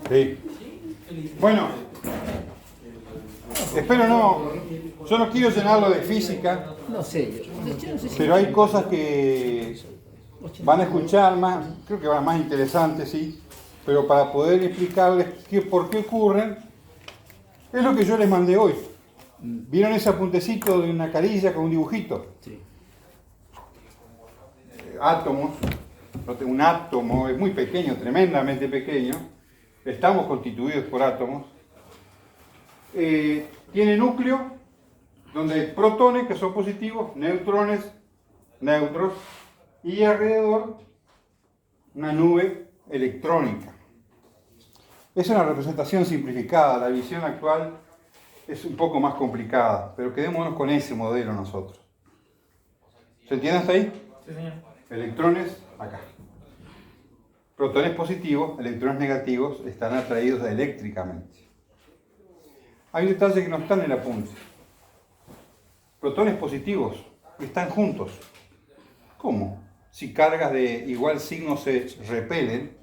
Sí. Bueno, espero no. Yo no quiero llenarlo de física, No sé, yo no sé si... pero hay cosas que van a escuchar más, creo que van más interesantes, sí. Pero para poder explicarles por qué ocurren, es lo que yo les mandé hoy. ¿Vieron ese apuntecito de una carilla con un dibujito? Sí. Átomos. Un átomo es muy pequeño, tremendamente pequeño. Estamos constituidos por átomos. Tiene núcleo, donde hay protones, que son positivos, neutrones, neutros, y alrededor una nube electrónica. Es una representación simplificada. La visión actual es un poco más complicada, pero quedémonos con ese modelo nosotros. ¿Se entiende hasta ahí? Sí, señor. Electrones acá. Protones positivos, electrones negativos están atraídos eléctricamente. Hay un detalle que no está en el apunte. Protones positivos están juntos. ¿Cómo? Si cargas de igual signo se repelen,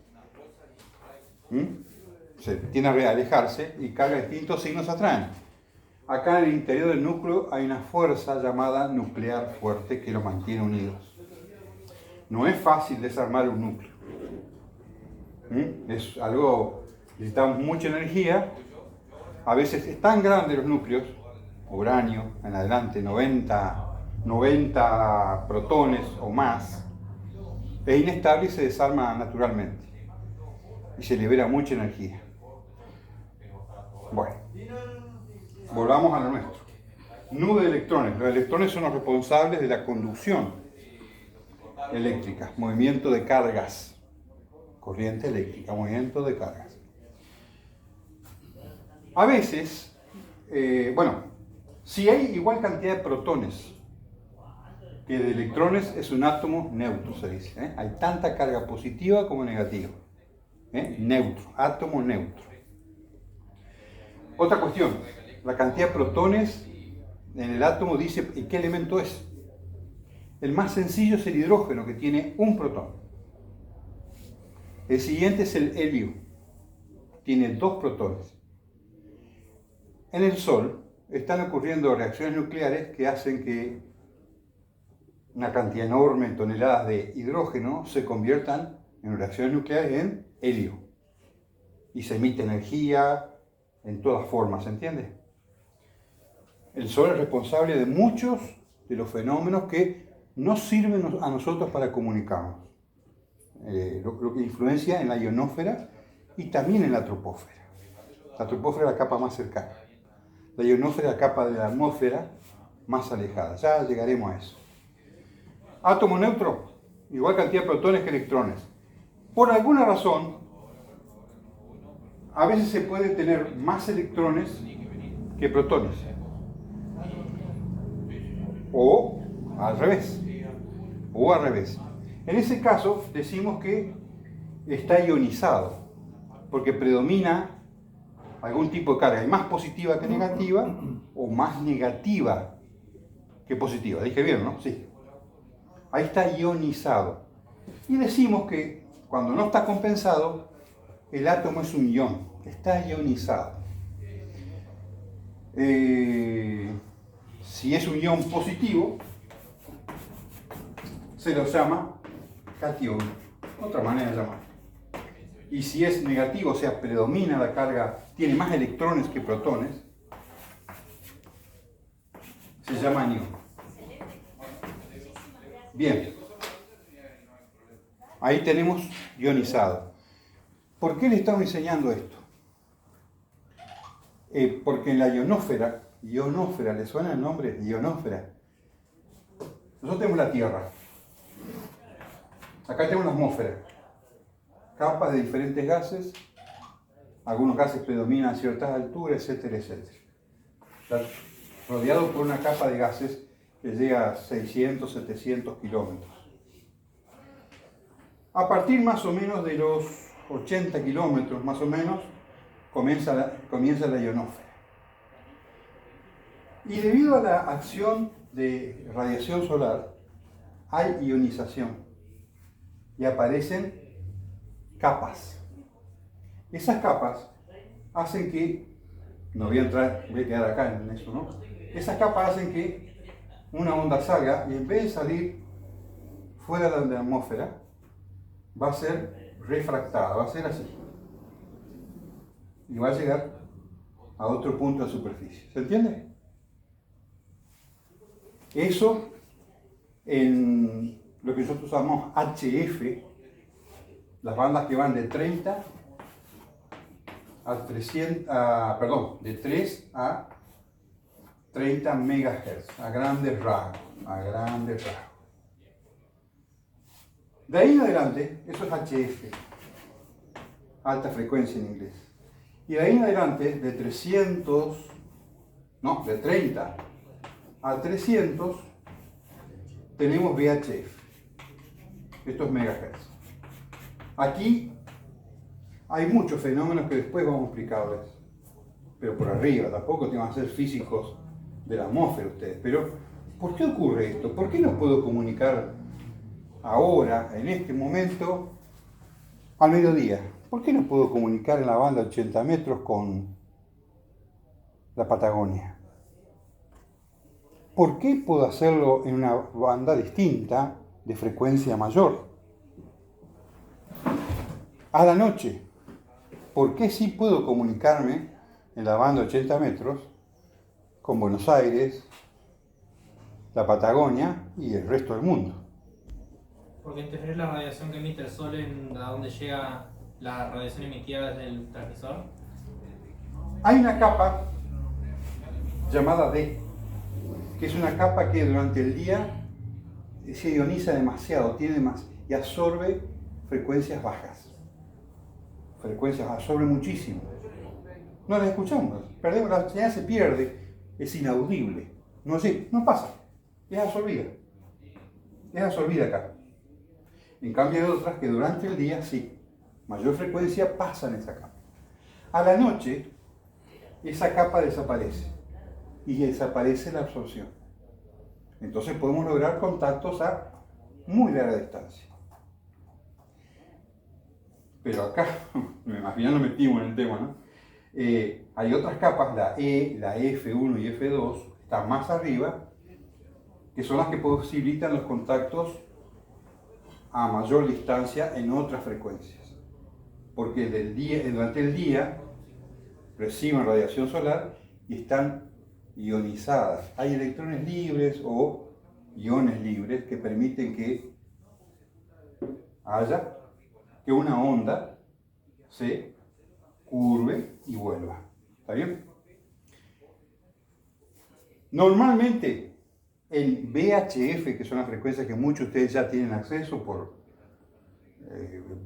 se tienden a alejarse, y cargas de distintos signos se atraen. Acá en el interior del núcleo hay una fuerza llamada nuclear fuerte que los mantiene unidos. No es fácil desarmar un núcleo. Es algo, necesitamos mucha energía. A veces es tan grande los núcleos, uranio en adelante, 90 protones o más, es inestable y se desarma naturalmente. Y se libera mucha energía. Bueno, volvamos a lo nuestro. Nube de electrones. Los electrones son los responsables de la conducción eléctrica, movimiento de cargas. Corriente eléctrica, movimiento de cargas. A veces, si hay igual cantidad de protones que de electrones, es un átomo neutro, se dice. Hay tanta carga positiva como negativa. Neutro, átomo neutro. Otra cuestión, la cantidad de protones en el átomo dice qué elemento es. El más sencillo es el hidrógeno, que tiene un protón. El siguiente es el helio, tiene 2 protones. En el Sol están ocurriendo reacciones nucleares que hacen que una cantidad enorme de toneladas de hidrógeno se conviertan en reacciones nucleares en helio. Y se emite energía en todas formas, ¿se entiende? El Sol es responsable de muchos de los fenómenos que nos sirven a nosotros para comunicarnos. Lo que influencia en la ionosfera y también en la troposfera. La troposfera es la capa más cercana. La ionosfera es la capa de la atmósfera más alejada. Ya llegaremos a eso. Átomo neutro, igual cantidad de protones que electrones. Por alguna razón, a veces se puede tener más electrones que protones. O al revés. En ese caso, decimos que está ionizado, porque predomina algún tipo de carga, más positiva que negativa, o más negativa que positiva. Dije bien, ¿no? Sí. Ahí está ionizado. Y decimos que cuando no está compensado, el átomo es un ion, está ionizado. Si es un ion positivo, se lo llama catión, otra manera de llamar. Y si es negativo, o sea, predomina la carga, tiene más electrones que protones, se llama anión. Bien, ahí tenemos ionizado. ¿Por qué le estamos enseñando esto? Porque en la ionosfera, ¿le suena el nombre? Ionosfera. Nosotros tenemos la Tierra. Acá tenemos la atmósfera. Capas de diferentes gases. Algunos gases predominan a ciertas alturas, etcétera, etcétera. Está rodeado por una capa de gases que llega a 600, 700 kilómetros. A partir más o menos de los 80 kilómetros, más o menos, comienza la ionosfera. Y debido a la acción de radiación solar, hay ionización y aparecen capas. Esas capas hacen que, no voy a entrar, voy a quedar acá en eso, ¿no? Esas capas hacen que una onda salga y en vez de salir fuera de la atmósfera, va a ser refractada, va a ser así. Y va a llegar a otro punto de superficie. ¿Se entiende? Eso en lo que nosotros llamamos HF, las bandas que van de 30 a 300, de 3 a 30 MHz, a grandes rasgos, De ahí en adelante, eso es HF, alta frecuencia en inglés. Y de ahí en adelante, de 30 a 300, tenemos VHF. Esto es megahertz. Aquí hay muchos fenómenos que después vamos a explicarles, pero por arriba, tampoco tienen que ser físicos de la atmósfera ustedes. Pero, ¿por qué ocurre esto? ¿Por qué no puedo comunicar ahora, en este momento, al mediodía? ¿Por qué no puedo comunicar en la banda 80 metros con la Patagonia? ¿Por qué puedo hacerlo en una banda distinta, de frecuencia mayor? A la noche, ¿por qué sí puedo comunicarme en la banda 80 metros con Buenos Aires, la Patagonia y el resto del mundo? Porque interfiere la radiación que emite el Sol en a donde llega la radiación emitida desde el transmisor. Hay una capa llamada D, que es una capa que durante el día se ioniza demasiado, y absorbe frecuencias bajas. Absorbe muchísimo. No las escuchamos, perdemos, la señal se pierde, es inaudible. No sé, no pasa, es absorbida acá. En cambio hay otras que durante el día sí, mayor frecuencia pasan esa capa. A la noche, esa capa desaparece y desaparece la absorción. Entonces podemos lograr contactos a muy larga distancia. Pero acá, al final nos metimos en el tema, ¿no? Hay otras capas, la E, la F1 y F2, están más arriba, que son las que posibilitan los contactos a mayor distancia en otras frecuencias. Porque durante el día reciben radiación solar y están ionizadas. Hay electrones libres o iones libres que permiten que una onda se curve y vuelva. ¿Está bien? Normalmente el VHF, que son las frecuencias que muchos de ustedes ya tienen acceso por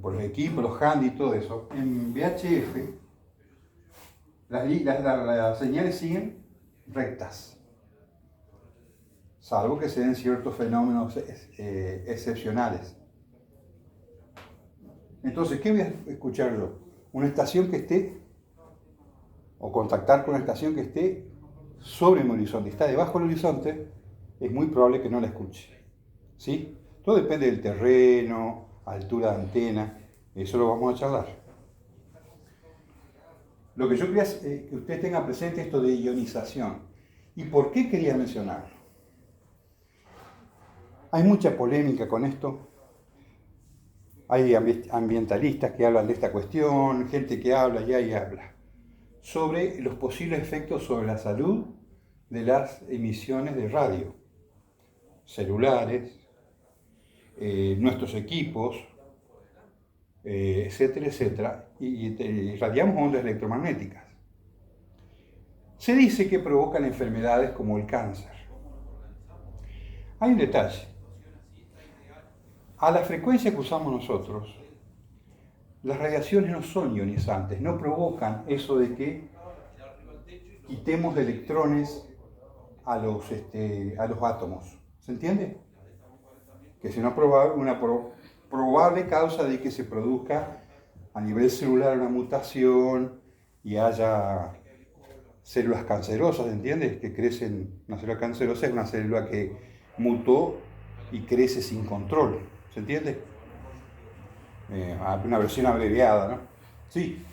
los equipos, los handy y todo eso, en VHF las señales siguen rectas, salvo que se den ciertos fenómenos excepcionales. Entonces, ¿qué voy a escuchar yo? Una estación que esté, o contactar con una estación que esté sobre mi horizonte. Está debajo del horizonte, es muy probable que no la escuche. ¿Sí? Todo depende del terreno, altura de antena, eso lo vamos a charlar. Lo que yo quería es que usted tenga presente esto de ionización. ¿Y por qué quería mencionarlo? Hay mucha polémica con esto. Hay ambientalistas que hablan de esta cuestión, gente que habla y habla sobre los posibles efectos sobre la salud de las emisiones de radio, celulares, nuestros equipos, etcétera, etcétera, y irradiamos ondas electromagnéticas. Se dice que provocan enfermedades como el cáncer. Hay un detalle. A la frecuencia que usamos nosotros, las radiaciones no son ionizantes, no provocan eso de que quitemos electrones a los átomos. ¿Se entiende? Que es una probable causa de que se produzca a nivel celular una mutación y haya células cancerosas, ¿entiendes? Que crecen, una célula cancerosa es una célula que mutó y crece sin control, ¿se entiende? Una versión abreviada, ¿no? Sí.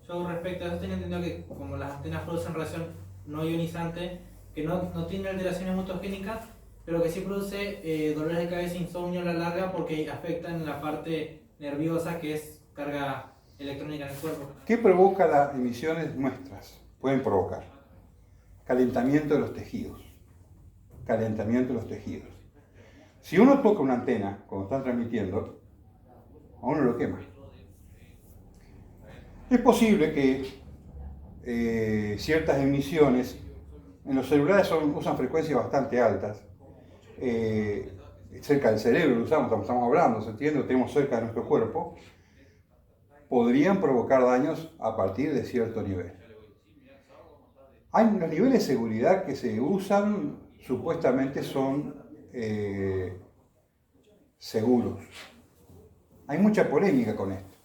Yo respecto a eso tenía entendido que como las antenas producen radiación no ionizante, que no tiene alteraciones mutagénicas, pero que sí produce dolores de cabeza e insomnio a la larga porque afectan la parte nerviosa que es carga electrónica en el cuerpo. ¿Qué provoca las emisiones nuestras? Pueden provocar calentamiento de los tejidos. Calentamiento de los tejidos. Si uno toca una antena cuando están transmitiendo, a uno lo quema. Es posible que ciertas emisiones en los celulares usan frecuencias bastante altas. Cerca del cerebro lo usamos, estamos hablando, ¿se entiende? Lo tenemos cerca de nuestro cuerpo. Podrían provocar daños a partir de cierto nivel. Hay unos niveles de seguridad que se usan, supuestamente son seguros. Hay mucha polémica con esto.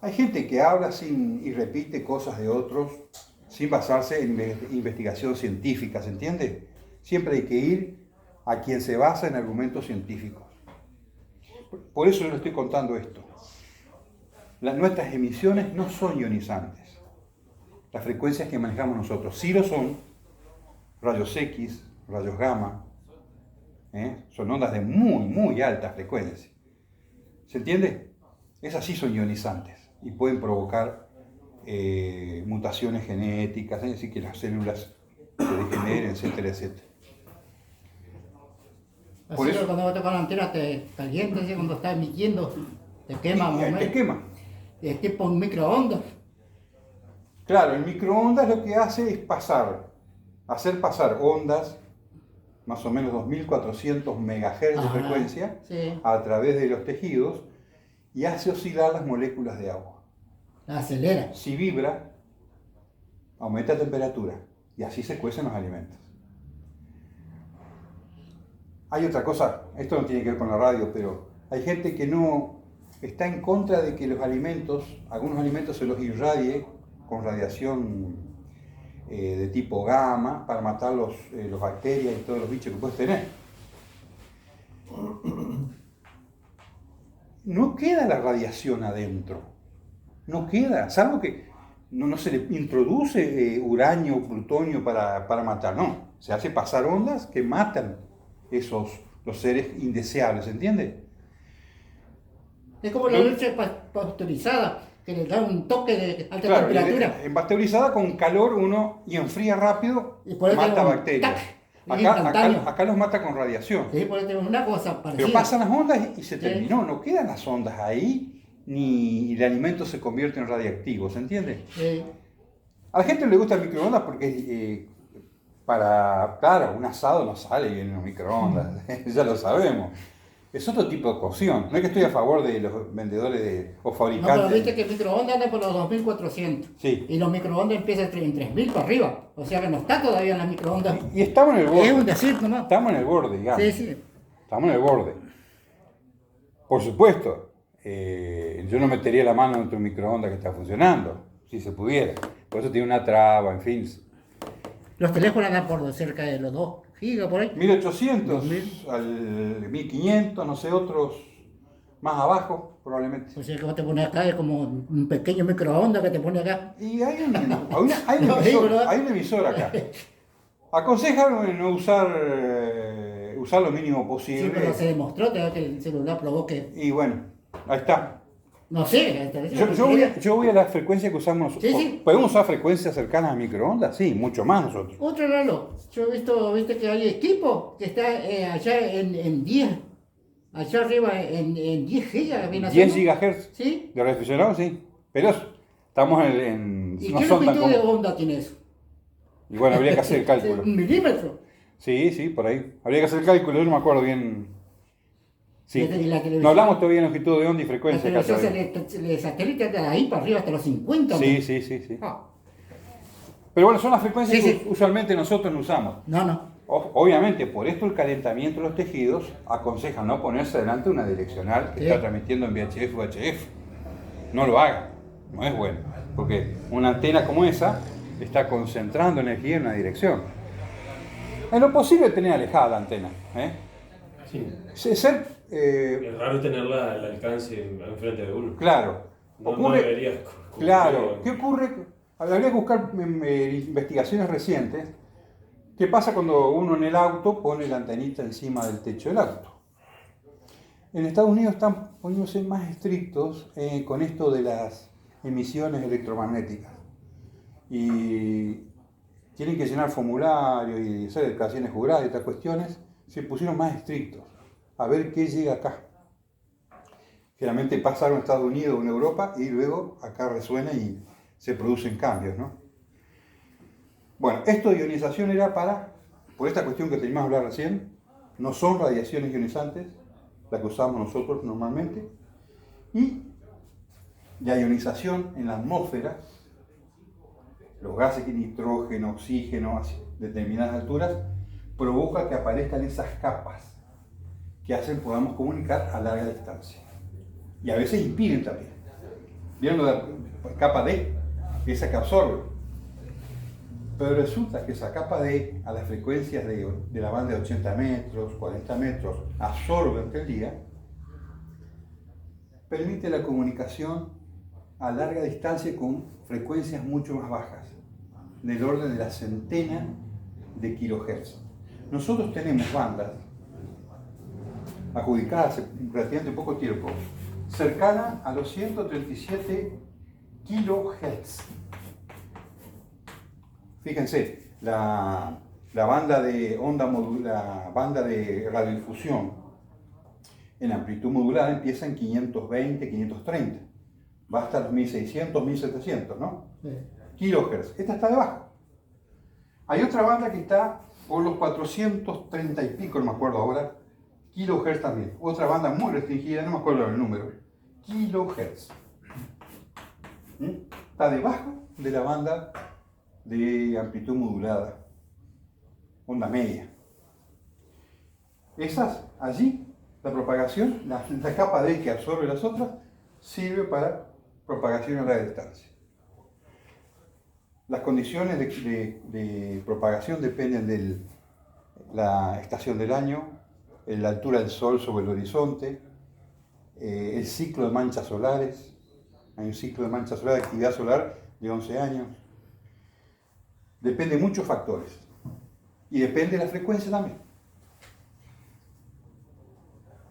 Hay gente que habla y repite cosas de otros sin basarse en investigación científica, ¿se entiende? Siempre hay que ir a quien se basa en argumentos científicos. Por eso yo le estoy contando esto. Nuestras emisiones no son ionizantes. Las frecuencias que manejamos nosotros sí lo son. Rayos X, rayos gamma, son ondas de muy, muy alta frecuencia. ¿Se entiende? Esas sí son ionizantes y pueden provocar mutaciones genéticas, es decir, que las células se degeneren, etcétera, etcétera. Así que cuando vas a tocar la antena te calienta, así cuando está emitiendo, te quema. Te quema. Es tipo un microondas. Claro, el microondas lo que hace es hacer pasar ondas, más o menos 2400 MHz de frecuencia, sí, a través de los tejidos y hace oscilar las moléculas de agua. La acelera. Si vibra, aumenta la temperatura y así se cuecen los alimentos. Hay otra cosa, esto no tiene que ver con la radio, pero hay gente que no está en contra de que algunos alimentos se los irradie con radiación de tipo gamma para matar los bacterias y todos los bichos que puedes tener. No queda la radiación adentro, no queda, salvo que no se le introduce uranio o plutonio para matar, no, se hace pasar ondas que matan los seres indeseables, ¿entiende? Es como la leche pasteurizada, que le da un toque de alta temperatura. En pasteurizada con calor y enfría rápido, y por mata bacterias. Acá los mata con radiación. Sí, por eso tenemos una cosa parecida. Pero pasan las ondas y se terminó, no quedan las ondas ahí, ni el alimento se convierte en radiactivo, ¿se entiende? Sí. A la gente le gusta el microondas porque claro, un asado no sale bien en los microondas, ya lo sabemos. Es otro tipo de cocción. No es que estoy a favor de los vendedores o fabricantes. No, pero viste que el microondas anda por los 2400. Sí. Y los microondas empiezan en 3000 para arriba. O sea que no está todavía en las microondas. Y estamos en el borde. Es un decir nomás. Estamos en el borde, digamos. Sí, sí. Estamos en el borde. Por supuesto, yo no metería la mano dentro de un microondas que está funcionando, si se pudiera. Por eso tiene una traba, en fin. Los teléfonos andan por cerca de los 2 gigas por ahí. 1800 2000. al 1500, no sé, otros más abajo, probablemente. O sea que vos te pones acá, es como un pequeño microondas que te pone acá. Y hay un emisor acá. Aconsejan no usar lo mínimo posible. Sí, pero se demostró que el celular provoque. Y bueno, ahí está. No sé, Yo voy a la frecuencia que usamos nosotros. Sí. ¿Podemos usar frecuencias cercanas a microondas? Sí, mucho más nosotros. Otro Lalo, yo he visto que hay equipo que está allá en 10, allá arriba en 10 gigas. 10 GHz ¿Sí? de refrigerado, sí. Pero estamos en ¿Y no qué son tan longitud de como- onda tiene eso? Y bueno, habría que hacer el cálculo. ¿Un milímetro? Sí, por ahí. Habría que hacer el cálculo, yo no me acuerdo bien. Sí. Y la televisión- No hablamos todavía de longitud de onda y La frecuencia acá televisión todavía. el satélite anda de ahí para arriba hasta los 50. Sí. Ah, Pero bueno, son las frecuencias Sí. que usualmente nosotros no usamos. no. Obviamente, por esto el calentamiento de los tejidos aconseja no ponerse delante de una direccional que Sí. está transmitiendo en VHF o UHF. No lo haga, no es bueno, porque una antena como esa está concentrando energía en una dirección. En lo posible tener alejada la antena. Sí. Ser, Es raro tenerla al alcance enfrente de uno. claro, Ocurre, debería claro, ¿qué ocurre? Habría que buscar investigaciones recientes. ¿Qué pasa cuando uno en el auto pone la antenita encima del techo del auto? En Estados Unidos están poniéndose más estrictos con esto de las emisiones electromagnéticas. Y tienen que llenar formularios y hacer declaraciones juradas y otras cuestiones. Se pusieron más estrictos. A ver qué llega acá. Generalmente pasaron a Estados Unidos o en Europa y luego acá resuena y se producen cambios, ¿no? Bueno, esto de ionización era por esta cuestión que teníamos que hablar recién, no son radiaciones ionizantes, la que usamos nosotros normalmente, y la ionización en la atmósfera, los gases que nitrógeno, oxígeno, a determinadas alturas, provoca que aparezcan esas capas que hacen que podamos comunicar a larga distancia. Y a veces impiden también. ¿Vieron la capa D? Esa que absorbe. Pero resulta que esa capa D, a las frecuencias de la banda de 80 metros, 40 metros, absorbe durante el día, permite la comunicación a larga distancia con frecuencias mucho más bajas, del orden de la centena de kilohertz. Nosotros tenemos bandas adjudicadas hace relativamente poco tiempo, cercanas a los 137 kilohertz. Fíjense, la banda de onda la banda de radiodifusión en amplitud modulada empieza en 520, 530. Va hasta los 1600, 1700, ¿no? Sí. Kilohertz. Esta está debajo. Hay otra banda que está por los 430 y pico, no me acuerdo ahora, kilohertz también. Otra banda muy restringida, no me acuerdo el número. Kilohertz. Está debajo de la banda de amplitud modulada, onda media. Esas, allí, la propagación, la capa D que absorbe las otras, sirve para propagación a larga distancia. Las condiciones de propagación dependen de la estación del año, la altura del sol sobre el horizonte, el ciclo de manchas solares. Hay un ciclo de manchas solares de actividad solar de 11 años. Depende de muchos factores. Y depende de la frecuencia también.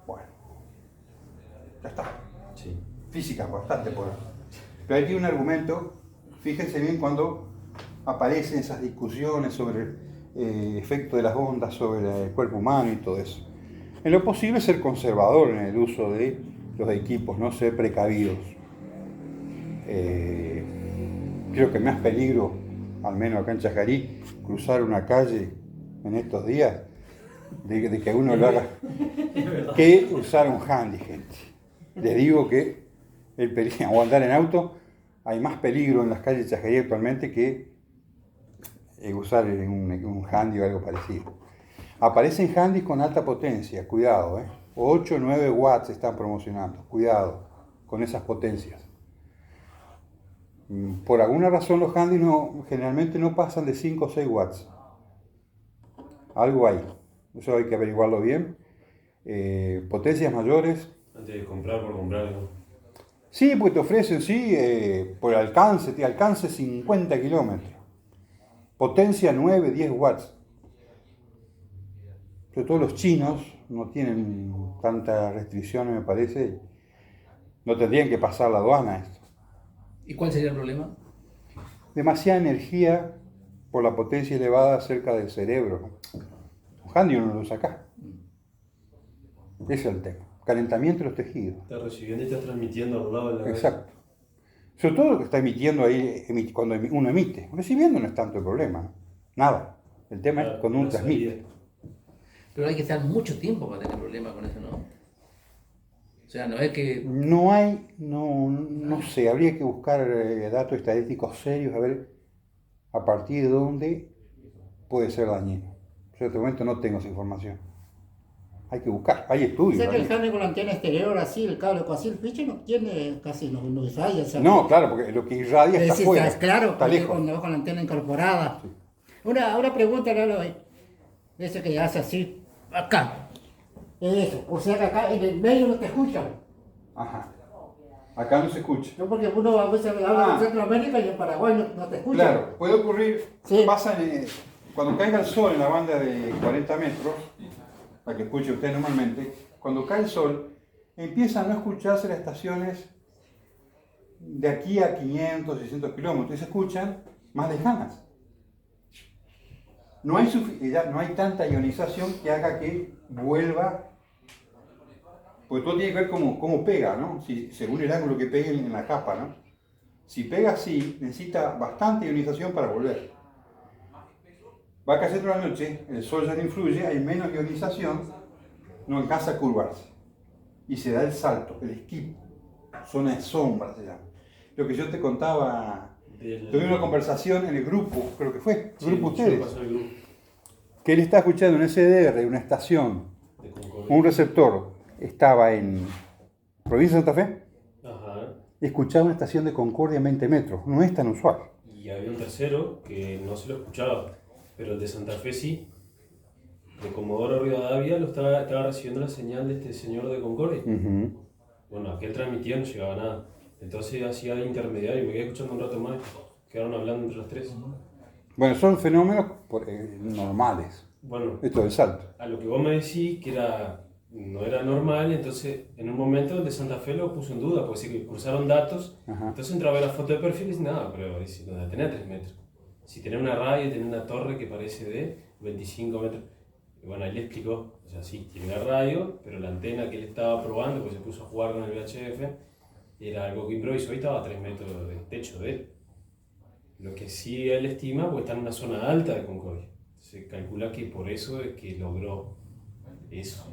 Bueno. Ya está. Sí. Física bastante por ahí. Pero hay un argumento, fíjense bien cuando aparecen esas discusiones sobre el efecto de las ondas sobre el cuerpo humano y todo eso. En lo posible ser conservador en el uso de los equipos, no ser precavidos. Creo que más peligro, al menos acá en Chajarí, cruzar una calle en estos días, de que uno lo haga, que usar un handy, gente. Les digo que el peligro, o andar en auto, hay más peligro en las calles de Chajarí actualmente que usar un handy o algo parecido. Aparecen handys con alta potencia, cuidado, 8 o 9 watts están promocionando, cuidado con esas potencias. Por alguna razón los handys generalmente no pasan de 5 o 6 watts. Algo hay, eso hay que averiguarlo bien. Potencias mayores. Antes de comprar, por comprar, ¿no? Sí, pues te ofrecen, sí, por alcance, te alcance 50 kilómetros. Potencia 9, 10 watts. Sobre todo los chinos no tienen tantas restricciones, me parece. No tendrían que pasar la aduana esto. ¿Y cuál sería el problema? Demasiada energía por la potencia elevada cerca del cerebro. Un handy uno lo saca. Ese es el tema. Calentamiento de los tejidos. Está recibiendo y está transmitiendo al lado de la Exacto. Sobre todo lo que está emitiendo ahí cuando uno emite. Recibiendo no es tanto el problema, ¿no? Nada. El tema es cuando uno transmite. Pero hay que estar mucho tiempo para tener problemas con eso, ¿no? O sea, no es que... No sé, habría que buscar datos estadísticos serios, a ver a partir de dónde puede ser dañino. Yo en este momento no tengo esa información. Hay que buscar, hay estudios. O sea que el handy con la antena exterior así, el cable así, el pinche no tiene casi, no irradia. O sea, no, claro, porque lo que irradia está afuera, claro, está lejos. Con la antena incorporada. Sí. Una pregunta, Lalo, ese que hace así, acá. Eso, o sea que acá en el medio no te escuchan. Ajá. Acá no se escucha. No, porque uno a veces habla de Centroamérica y en Paraguay no te escucha. Claro, puede ocurrir, Sí. pasa cuando caiga el sol en la banda de 40 metros, para que escuche usted normalmente, cuando cae el sol, empiezan a no escucharse las estaciones de aquí a 500, 600 kilómetros, y se escuchan más lejanas. No hay tanta ionización que haga que vuelva, porque todo tiene que ver cómo pega, ¿no? Según el ángulo que pegue en la capa, ¿no? Si pega así, necesita bastante ionización para volver. Va a caer toda la noche, el sol ya no influye, hay menos ionización, no alcanza a curvarse. Y se da el salto, el skip, zona de sombra se llama. Lo que yo te contaba, tuve una conversación en el grupo, creo que fue, el grupo Sí, ustedes, pasó el grupo que él está escuchando un SDR, una estación, de Concordia. un receptor, estaba en provincia de Santa Fe, Ajá. y escuchaba una estación de Concordia a 20 metros, no es tan usual. Y había un tercero que no se lo escuchaba, pero el de Santa Fe sí. De Comodoro Rivadavia estaba recibiendo la señal de este señor de Concordia. Ujú. Bueno, aquel transmitía no llegaba nada. Entonces hacía de intermediario y me quedé escuchando un rato más. Quedaron hablando entre los tres. Bueno, son fenómenos normales, Bueno, esto del salto. a lo que vos me decís que no era normal, entonces en un momento el de Santa Fe lo puso en duda, porque sí que cruzaron datos. Ajá. Entonces entraba a ver la foto de perfil y dice, nada, pero dice, no, tenía 3 metros. Si tenía una radio, tenía una torre que parece de 25 metros. Y bueno, ahí le explicó, o sea, sí, tiene una radio, pero la antena que él estaba probando, pues se puso a jugar con el VHF, era algo que improvisó y estaba a 3 metros del techo de él. Lo que sí él estima, pues está en una zona alta de Concordia. Se calcula que por eso es que logró eso.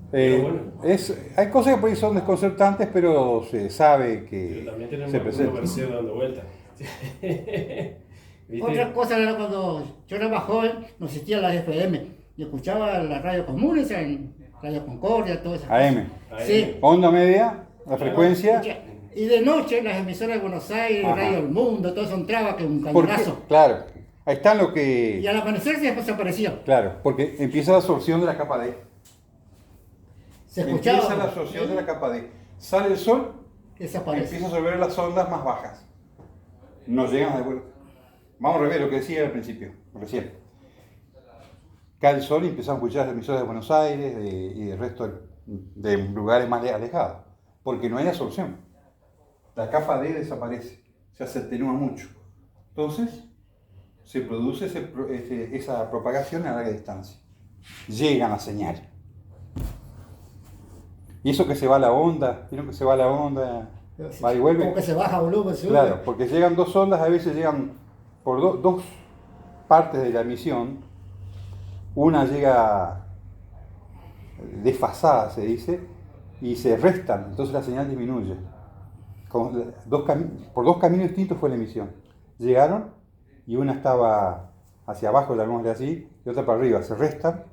Pero bueno. Hay cosas que por ahí son desconcertantes, pero se sabe que Pero también tenemos se algunos presenta. Perseo dando vueltas. ¿Viste? Otra cosa era cuando yo era más joven, no existía la FM. Yo escuchaba la radio común, esa en Radio Concordia, todo eso. AM. Sí. Onda media, la frecuencia. Y de noche las emisoras de Buenos Aires, Ajá. Radio El Mundo, todo eso entraba que un ¿Por qué? cañonazo. Claro, ahí está lo Y que... al amanecer se desaparecía. Claro, porque empieza la absorción de la capa D. Se escuchaba. Empieza la absorción de la capa D. Sale el sol, Desaparece. empieza a absorber las ondas más bajas. No llegan a devolver. Vamos a rever lo que decía al principio, recién. Cae el sol y empiezan a escuchar las emisoras de Buenos Aires y del resto de lugares más alejados, porque no hay absorción. La capa D desaparece, se atenúa mucho. Entonces, se produce esa propagación a larga distancia. Llegan las señales. Y eso que se va la onda, ¿vieron que se va la onda? Va y vuelve. Como que se baja volumen, sube. Claro, porque llegan dos ondas, a veces llegan por dos partes de la emisión. Una llega desfasada, se dice, y se restan, entonces la señal disminuye. Por dos caminos distintos fue la emisión. Llegaron y una estaba hacia abajo, la llamémosle así, y otra para arriba. Se restan,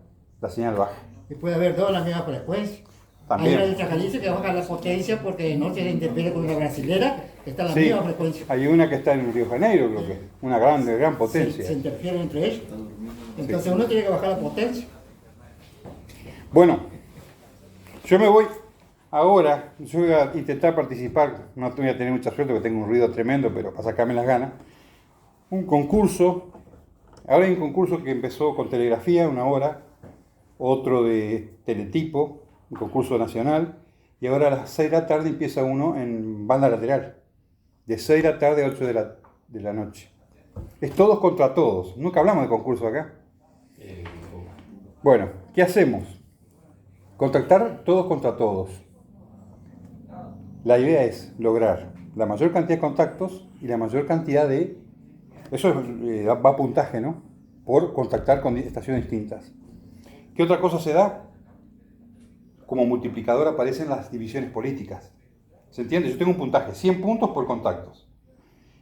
la señal baja. Y puede haber dos en la misma frecuencia. También. Hay otra que dice que baja la potencia porque de noche se interfiere con una brasilera que está en la Sí, misma frecuencia. hay una que está en Río de Janeiro, creo que, una gran Se potencia. interfiere entre ellos. Entonces uno tiene que bajar la potencia. Bueno, yo me voy ahora, yo voy a intentar participar, no voy a tener mucha suerte porque tengo un ruido tremendo, pero para sacarme las ganas, un concurso, ahora hay un concurso que empezó con telegrafía, 1 hora, otro de teletipo, un concurso nacional, y ahora a las 6 de la tarde empieza uno en banda lateral, de 6 de la tarde a 8 de la noche. Es todos contra todos, nunca hablamos de concurso acá. Bueno, ¿qué hacemos? Contactar todos contra todos. La idea es lograr la mayor cantidad de contactos y la mayor cantidad de... Eso va a puntaje, ¿no? Por contactar con estaciones distintas. ¿Qué otra cosa se da? Como multiplicador aparecen las divisiones políticas. ¿Se entiende? Yo tengo un puntaje, 100 puntos por contactos.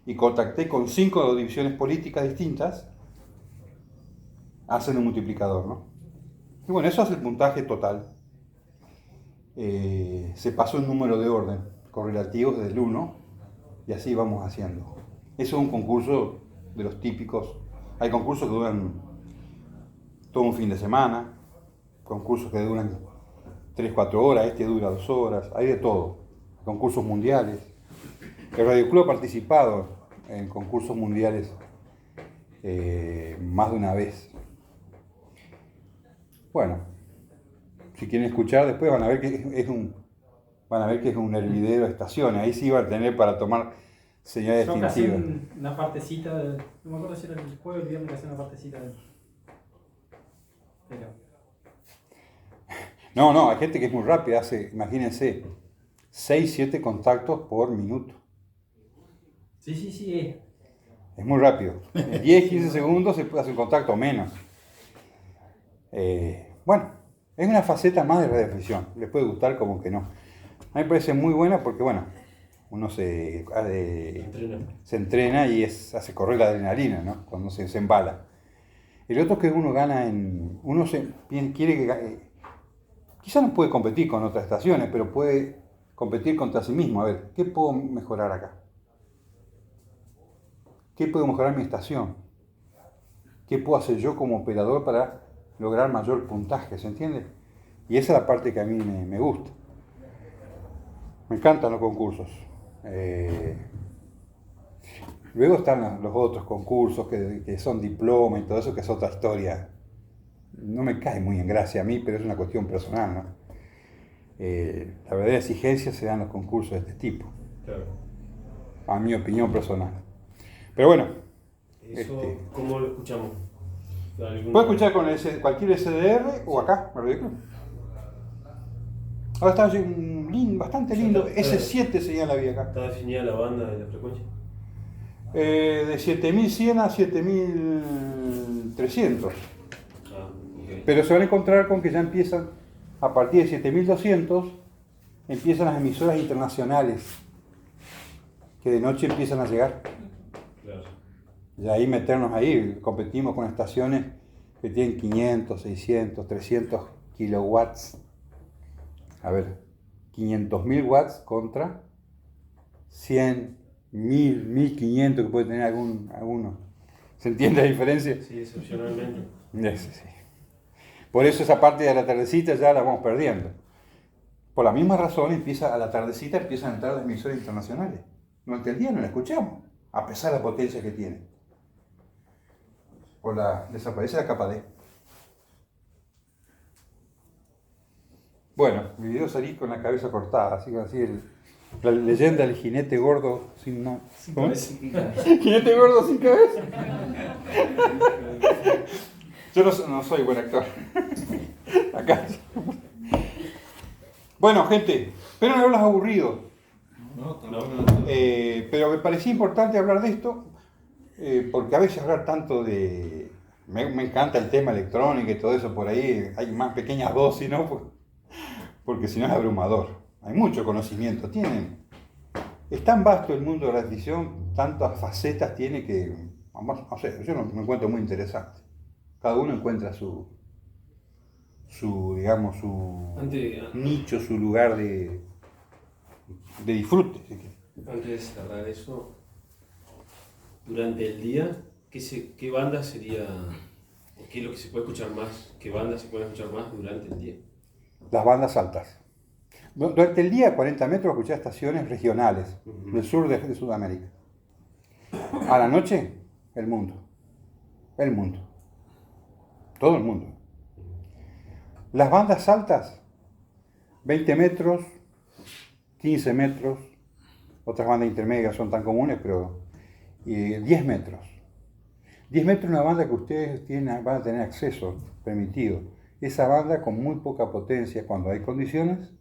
Y contacté con 5 divisiones políticas distintas, hacen un multiplicador, ¿no? Y bueno, eso hace el puntaje total. Se pasó un número de orden, correlativos desde el 1, y así vamos haciendo. Eso es un concurso de los típicos. Hay concursos que duran todo un fin de semana, concursos que duran 3, 4 horas, este dura 2 horas, hay de todo. Concursos mundiales. El Radio Club ha participado en concursos mundiales más de una vez. Bueno, si quieren escuchar después van a ver que es un hervidero de estaciones. Ahí sí va a tener para tomar señales Yo que hacía distintivas. una partecita, no me acuerdo si era el jueves o el viernes que hacía una partecita pero No, hay gente que es muy rápida, hace, imagínense, 6, 7 contactos por minuto. sí, Es muy rápido. En 10, 15 segundos se puede hacer un contacto menos. Bueno, es una faceta más de radiodifusión. Les puede gustar como que no. A mí me parece muy buena porque, bueno, uno se entrena y hace correr la adrenalina, ¿no? Cuando se embala. El otro que uno gana quiere que... quizás no puede competir con otras estaciones, pero puede competir contra sí mismo. A ver, ¿qué puedo mejorar acá? ¿Qué puedo mejorar mi estación? ¿Qué puedo hacer yo como operador para lograr mayor puntaje? ¿Se entiende? Y esa es la parte que a mí me gusta. Me encantan los concursos. Luego están los otros concursos que son diploma y todo eso, que es otra historia. No me cae muy en gracia a mí, pero es una cuestión personal, ¿no? La verdadera exigencia se dan los concursos de este tipo. Claro. A mi opinión personal. Pero bueno. Eso, ¿cómo lo escuchamos? Puedes escuchar con cualquier SDR o acá, Radio Club. Ahora está bastante lindo. S7 sería la vía acá. ¿Está definida la banda de la frecuencia? De 7100 a 7300. Ok. Pero se van a encontrar con que ya empiezan, a partir de 7200, empiezan las emisoras internacionales, que de noche empiezan a llegar. Claro. Y ahí meternos ahí, competimos con estaciones que tienen 500, 600, 300 kilowatts. A ver, 500.000 watts contra 100, 1000, 1500 que puede tener alguno. ¿Se entiende la diferencia? Sí, excepcionalmente. Sí. Por eso esa parte de la tardecita ya la vamos perdiendo. Por la misma razón a la tardecita empiezan a entrar las emisoras internacionales. Durante el día no la escuchamos, a pesar de la potencia que tiene. Desaparece la capa D. Bueno, mi video salí con la cabeza cortada, así la leyenda del jinete gordo sin nada. ¿Jinete gordo sin cabeza? Yo no soy buen actor. Acá. Bueno, gente, espero no haberlos aburrido. No. Pero me parecía importante hablar de esto, porque a veces hablar tanto de... Me encanta el tema electrónico y todo eso por ahí, hay más pequeñas dosis, ¿no? Porque si no es abrumador. Hay mucho conocimiento, es tan vasto el mundo de la televisión, tantas facetas tiene que, no sé, yo me encuentro muy interesante. Cada uno encuentra su nicho, su lugar de disfrute. Antes de cerrar eso, durante el día, ¿qué banda sería, o qué es lo que se puede escuchar más? ¿Qué bandas se pueden escuchar más durante el día? Las bandas altas. Durante el día, a 40 metros, escuché estaciones regionales del sur de Sudamérica. A la noche, el mundo. Todo el mundo. Las bandas altas, 20 metros, 15 metros, otras bandas intermedias son tan comunes, pero 10 metros. 10 metros es una banda que ustedes van a tener acceso permitido. Esa banda con muy poca potencia, cuando hay condiciones,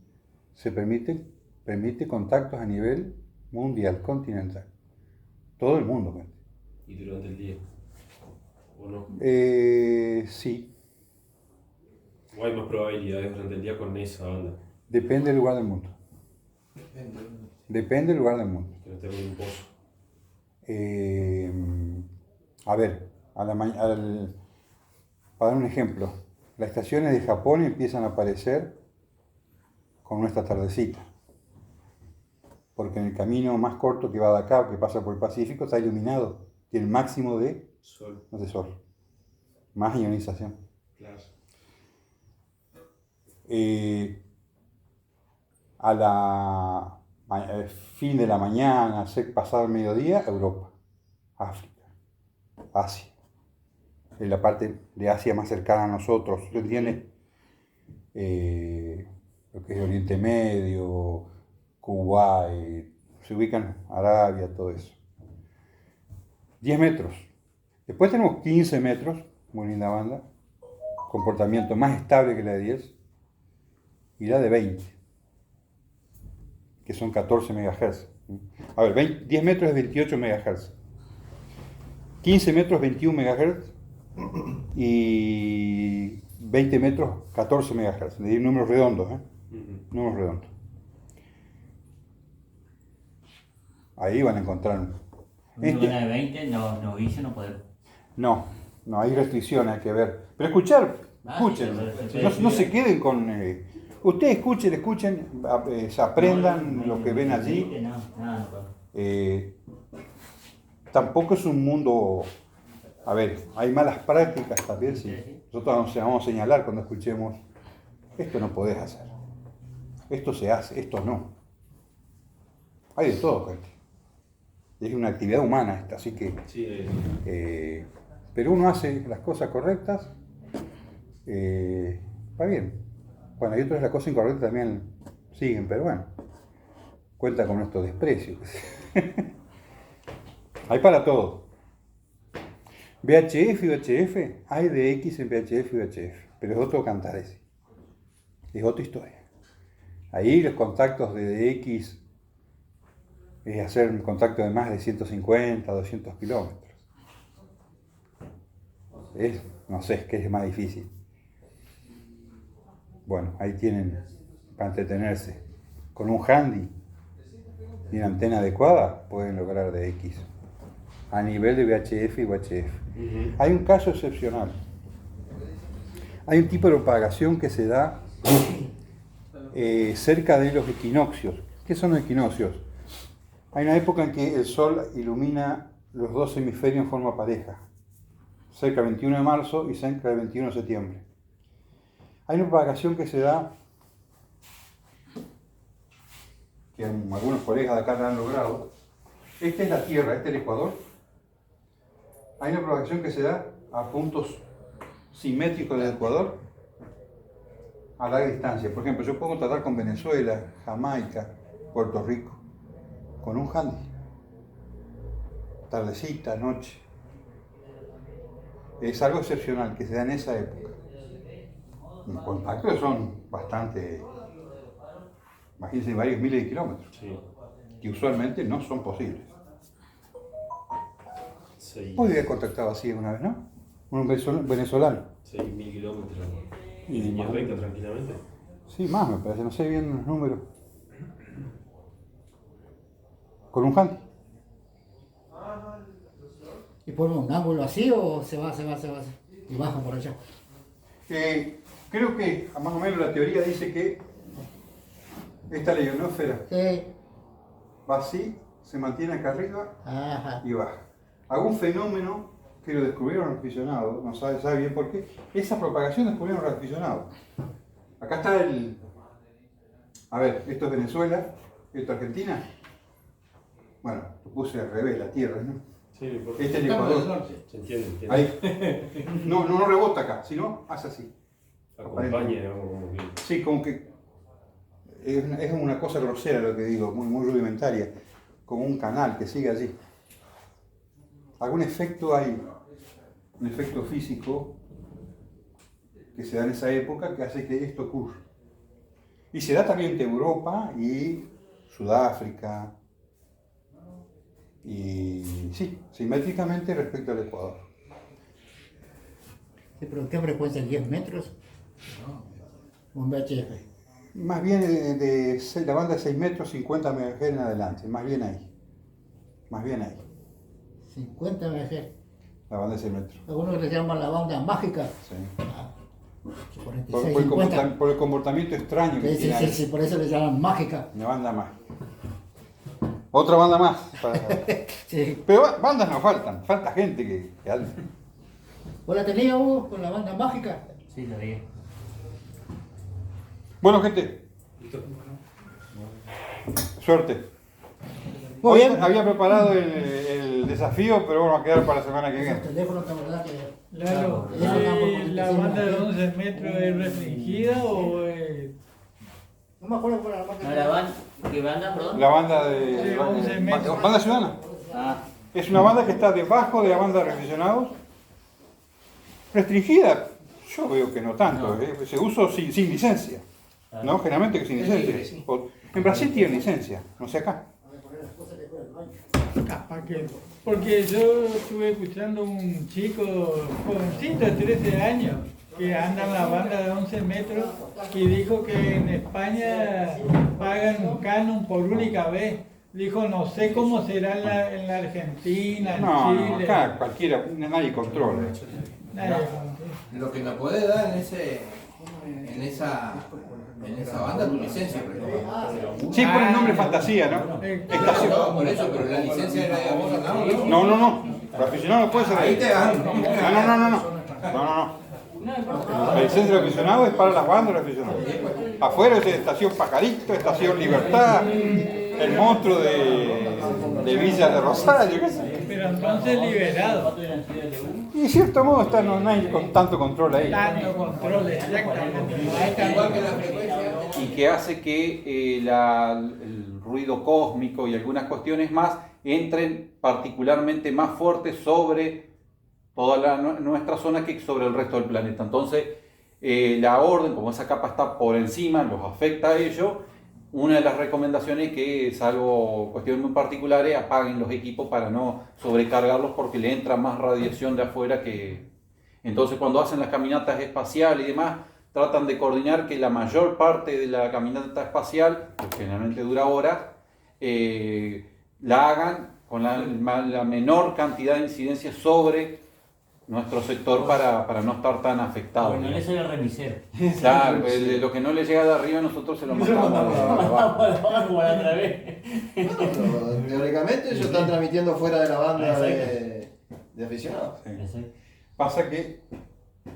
se permite contactos a nivel mundial, continental. Todo el mundo. ¿Y durante el día? ¿O no? Sí. ¿O hay más probabilidades durante el día con esa banda? Depende del lugar del mundo. Depende del lugar del mundo. Que no tengo un pozo. A ver, para dar un ejemplo, las estaciones de Japón empiezan a aparecer con nuestra tardecita. Porque en el camino más corto que va de acá, que pasa por el Pacífico, está iluminado. Tiene el máximo de Sol. Más ionización. Claro. a fin de la mañana, pasado el mediodía, Europa, África, Asia. En la parte de Asia más cercana a nosotros, ¿se entiende? Lo que es Oriente Medio, Kuwait, se ubican Arabia, todo eso. 10 metros. Después tenemos 15 metros, muy linda banda, comportamiento más estable que la de 10, y la de 20, que son 14 MHz. A ver, 10 metros es 28 MHz, 15 metros 21 MHz y 20 metros 14 MHz, le di números redondos, números redondos. Ahí van a encontrar Una de 20 no hice, no poder. No hay restricciones, hay que ver. Pero escuchen, no se queden con... ustedes escuchen, aprendan lo que ven allí. Tampoco es un mundo... A ver, hay malas prácticas también, sí. Nosotros vamos a señalar cuando escuchemos, esto no podés hacer, esto se hace, esto no. Hay de todo, gente. Es una actividad humana esta, así que... Sí, pero uno hace las cosas correctas, va bien. Bueno, y otras las cosas incorrectas también siguen, pero bueno, cuenta con nuestro desprecio. Hay para todo. VHF y VHF, hay DX en VHF y VHF, pero es otro cantar ese. Es otra historia. Ahí los contactos de DX es hacer un contacto de más de 150, 200 kilómetros. No sé, es que es más difícil. Bueno, ahí tienen para entretenerse. Con un handy y una antena adecuada pueden lograr DX a nivel de VHF y VHF. Hay un caso excepcional. Hay un tipo de propagación que se da cerca de los equinoccios. ¿Qué son los equinoccios? Hay una época en que el Sol ilumina los dos hemisferios en forma pareja, cerca del 21 de marzo y cerca del 21 de septiembre. Hay una propagación que se da, que algunos colegas de acá la han logrado. Esta es la Tierra, este es el Ecuador. Hay una propagación que se da a puntos simétricos del Ecuador a larga distancia. Por ejemplo, yo puedo tratar con Venezuela, Jamaica, Puerto Rico, con un handy. Tardecita, noche. Es algo excepcional que se da en esa época. Los contactos son bastante, imagínense, varios miles de kilómetros, sí. que usualmente no son posibles. Sí. Vos habías contactado así una vez, ¿no? Un venezolano. 6.000 kilómetros. Y ¿Y línea más. recta tranquilamente? Sí, más me parece, no sé bien los números. Con un handy. ¿Y pone un ángulo así o se va y baja por allá? Creo que más o menos la teoría dice que esta leionósfera Sí. va así, se mantiene acá arriba Ajá. y baja. Algún fenómeno que lo descubrieron los aficionados, no sabe bien por qué, esa propagación descubrieron los aficionados. Acá está a ver, esto es Venezuela, esto es Argentina. Bueno, lo puse al revés, la Tierra, ¿no? Sí, no importa. Este es el Ecuador. Se entiende. Ahí. No rebota acá, sino hace así. Acompaña, digamos, como que... Sí, como que es una cosa grosera lo que digo, muy rudimentaria, como un canal que sigue allí. Algún efecto hay, un efecto físico que se da en esa época que hace que esto ocurra. Y se da también entre Europa y Sudáfrica, y sí, simétricamente respecto al Ecuador. Sí, pero ¿qué frecuencia? ¿10 metros? Un VHF. Más bien de la banda de 6 metros, 50 MHz en adelante, más bien ahí. 50 MHz. La banda de 6 metros. Algunos le llaman la banda mágica. Sí. Ah, 46, Por el 50. por el comportamiento extraño que Sí, tiene sí, ahí. sí, por eso le llaman mágica. Una banda más. Otra banda más. Sí. Pero bandas no faltan, falta gente que ande. ¿Vos la tenías, Hugo, con la banda mágica? Sí, lo vi. Bueno, gente, ¿Listo? Suerte. Muy Hoy bien. había preparado el desafío, pero bueno, va a quedar para la semana que El viene. teléfono, ¿te acordás que Claro, Eso acá por ¿la banda de 11 metros es restringida o no me acuerdo cuál era la marca? No, la banda, ¿qué banda, perdón? La banda Sí, de 11 metros. banda ciudadana. Ah, Es una banda que está debajo de la banda de aficionados. Restringida, yo veo que no tanto. Se usa sin licencia. ¿No? Generalmente que sin licencia. En Brasil tiene licencia, no sé acá. capaz que? Porque yo estuve escuchando un chico jovencito de 13 años que anda en la banda de 11 metros y dijo que en España pagan un canon por única vez. Dijo, no sé cómo será en la Argentina, en No, no, Chile. acá cualquiera, nadie controla. Nadie- Lo que me puede dar en esa banda tu licencia, por ejemplo. Sí, pone el nombre fantasía, ¿no? Estación. No, por eso, pero la licencia era de aficionado, ¿no? No, no, no. El aficionado no puede ser. Ahí te dan. No, no, no, no, no. No, no, no. La licencia del aficionado es para las bandas del aficionado. Afuera es Estación Pajarito, Estación Libertad, el monstruo de Villa de Rosario, qué sé. Pero entonces liberado. Y de cierto modo no hay con tanto control ahí. Tanto control, exactamente. No hay tanto Igual que la control. frecuencia. Y que hace que el ruido cósmico y algunas cuestiones más entren particularmente más fuertes sobre toda nuestra zona que sobre el resto del planeta. Entonces, la orden, como esa capa está por encima, los afecta a ellos. Una de las recomendaciones es que, salvo cuestiones muy particulares, apaguen los equipos para no sobrecargarlos porque le entra más radiación de afuera que... Entonces, cuando hacen las caminatas espaciales y demás, tratan de coordinar que la mayor parte de la caminata espacial, que generalmente dura horas, la hagan con la menor cantidad de incidencia sobre nuestro sector para no estar tan afectados. bueno, eso era el remisero. Claro, lo que no le llega de arriba nosotros se lo mandamos de abajo. Vamos otra vez. Bueno, teóricamente ellos están transmitiendo fuera de la banda de aficionados. Pasa que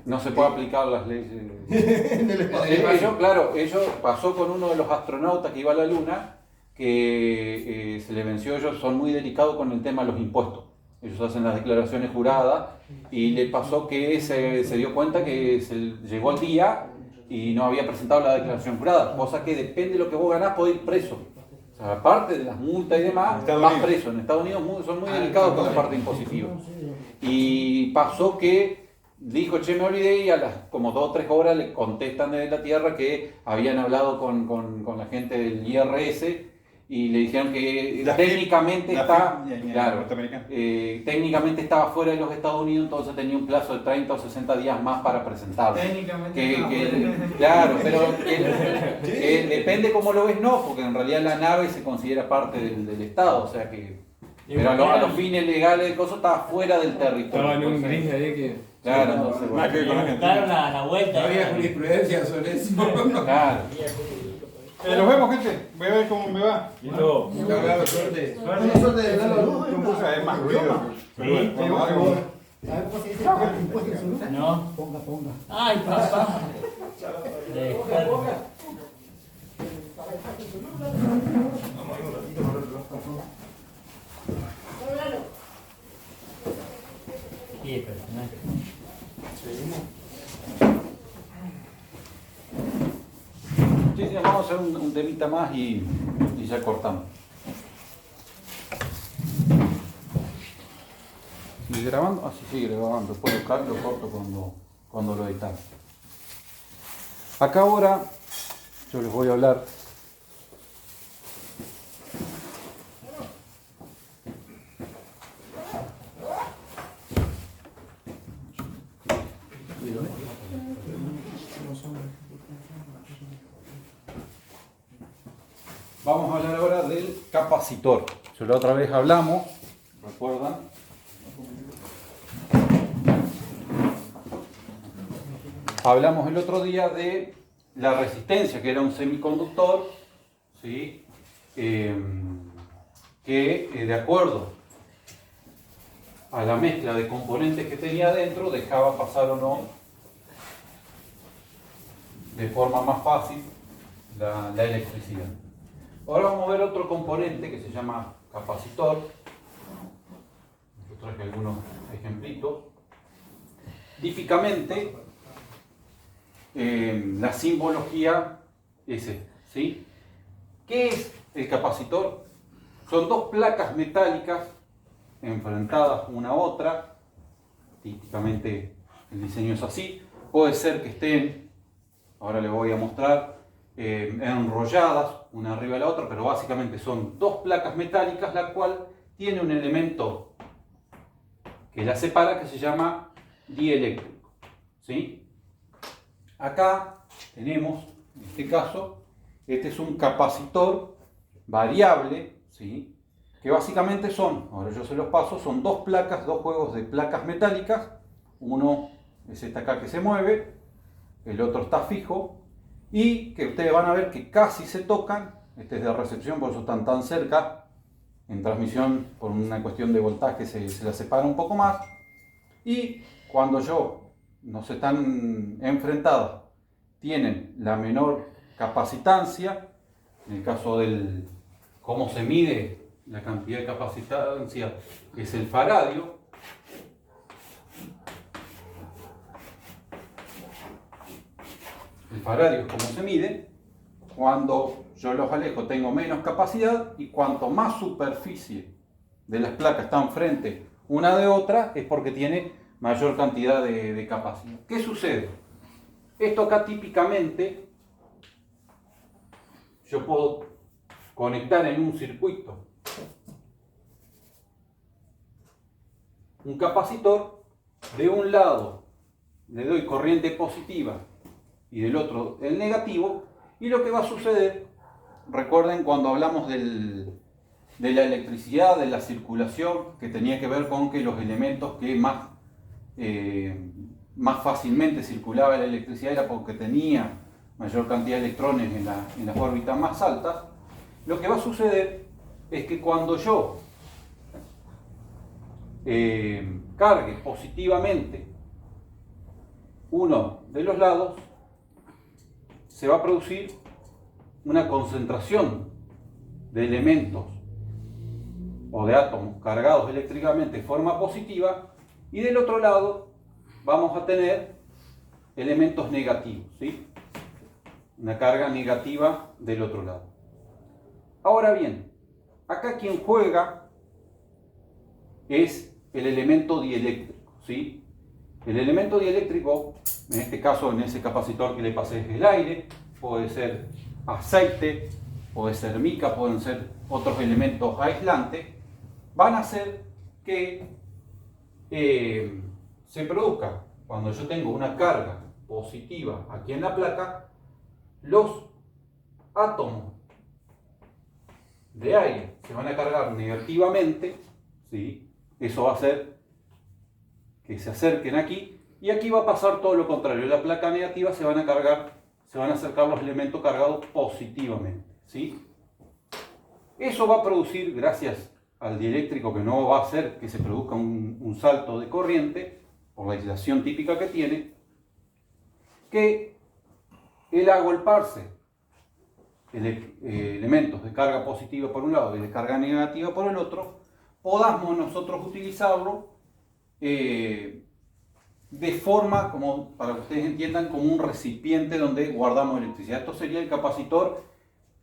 No se puede aplicar las leyes. En el espacio. Ellos pasó con uno de los astronautas que iba a la Luna, que se le venció. Ellos son muy delicados con el tema de los impuestos. Ellos hacen las declaraciones juradas y le pasó que se dio cuenta que llegó al día y no había presentado la declaración jurada, cosa que depende de lo que vos ganás, podés ir preso. O sea, aparte de las multas y demás, vas preso. En Estados Unidos son muy delicados con la parte impositiva. Y pasó que dijo, che, me olvidé, y a las como 2 o 3 horas le contestan desde la Tierra que habían hablado con la gente del IRS y le dijeron que técnicamente técnicamente estaba fuera de los Estados Unidos, entonces tenía un plazo de 30 o 60 días más para presentarlo. Técnicamente no. Claro, pero que depende cómo lo ves, no, porque en realidad la nave se considera parte del Estado, o sea que... Pero a los fines legales de cosas estaba fuera del territorio. Estaba en un entonces, gris ahí que... Claro, entonces... nada que ver con la gente. Buscaron la vuelta. No había jurisprudencia sobre eso. Claro. Nos vemos, gente. Voy a ver cómo me va. Listo. Cargado, suerte. Buena suerte de verlo. Es más ruido. Pero bueno, vamos a ver. A ver cómo se dice el impuesto de salud. No. Ponga. Ay, papá. Sí, pero no Sí, vamos a hacer un temita más y ya cortamos. ¿Sigue grabando? Ah, sí, sigue grabando. Después lo corto cuando lo editamos. Acá ahora yo les voy a hablar Vamos a hablar ahora del capacitor. Ya la otra vez hablamos, ¿recuerdan? Hablamos el otro día de la resistencia, que era un semiconductor, ¿sí? Que de acuerdo a la mezcla de componentes que tenía dentro, dejaba pasar o no de forma más fácil la electricidad. Ahora vamos a ver otro componente que se llama capacitor. Yo traje algunos ejemplitos. Típicamente, la simbología es esta, ¿sí? ¿Qué es el capacitor? Son dos placas metálicas enfrentadas una a otra. Típicamente el diseño es así. Puede ser que estén, ahora les voy a mostrar, enrolladas una arriba de la otra, pero básicamente son dos placas metálicas, la cual tiene un elemento que la separa que se llama dieléctrico, ¿sí? Acá tenemos, en este caso, este es un capacitor variable, ¿sí? Que básicamente son, ahora yo se los paso, son dos placas, dos juegos de placas metálicas. Uno es este acá que se mueve, el otro está fijo, y que ustedes van a ver que casi se tocan. Este es de recepción, por eso están tan cerca. En transmisión, por una cuestión de voltaje, se la separa un poco más. Y cuando no se están enfrentadas, tienen la menor capacitancia. En el caso del cómo se mide la cantidad de capacitancia, es el faradio. El faradio es como se mide. Cuando yo los alejo tengo menos capacidad, y cuanto más superficie de las placas están frente una de otra, es porque tiene mayor cantidad de capacidad. ¿Qué sucede? Esto acá típicamente yo puedo conectar en un circuito un capacitor. De un lado le doy corriente positiva y del otro el negativo, y lo que va a suceder, recuerden cuando hablamos de la electricidad, de la circulación, que tenía que ver con que los elementos que más fácilmente circulaba la electricidad era porque tenía mayor cantidad de electrones en las órbitas más altas. Lo que va a suceder es que cuando yo cargue positivamente uno de los lados, se va a producir una concentración de elementos o de átomos cargados eléctricamente de forma positiva, y del otro lado vamos a tener elementos negativos, ¿sí? Una carga negativa del otro lado. Ahora bien, acá quien juega es el elemento dieléctrico, ¿sí? El elemento dieléctrico, en este caso, en ese capacitor que le pasé, es el aire, puede ser aceite, puede ser mica, pueden ser otros elementos aislantes. Van a hacer que se produzca, cuando yo tengo una carga positiva aquí en la placa, los átomos de aire se van a cargar negativamente, ¿sí? Eso va a hacer que se acerquen aquí, y aquí va a pasar todo lo contrario. En la placa negativa se van a acercar los elementos cargados positivamente, ¿sí? Eso va a producir, gracias al dieléctrico, que no va a hacer que se produzca un salto de corriente, por la aislación típica que tiene, que el agolparse elementos de carga positiva por un lado y de carga negativa por el otro, podamos nosotros utilizarlo de forma, como para que ustedes entiendan, como un recipiente donde guardamos electricidad. Esto sería el capacitor,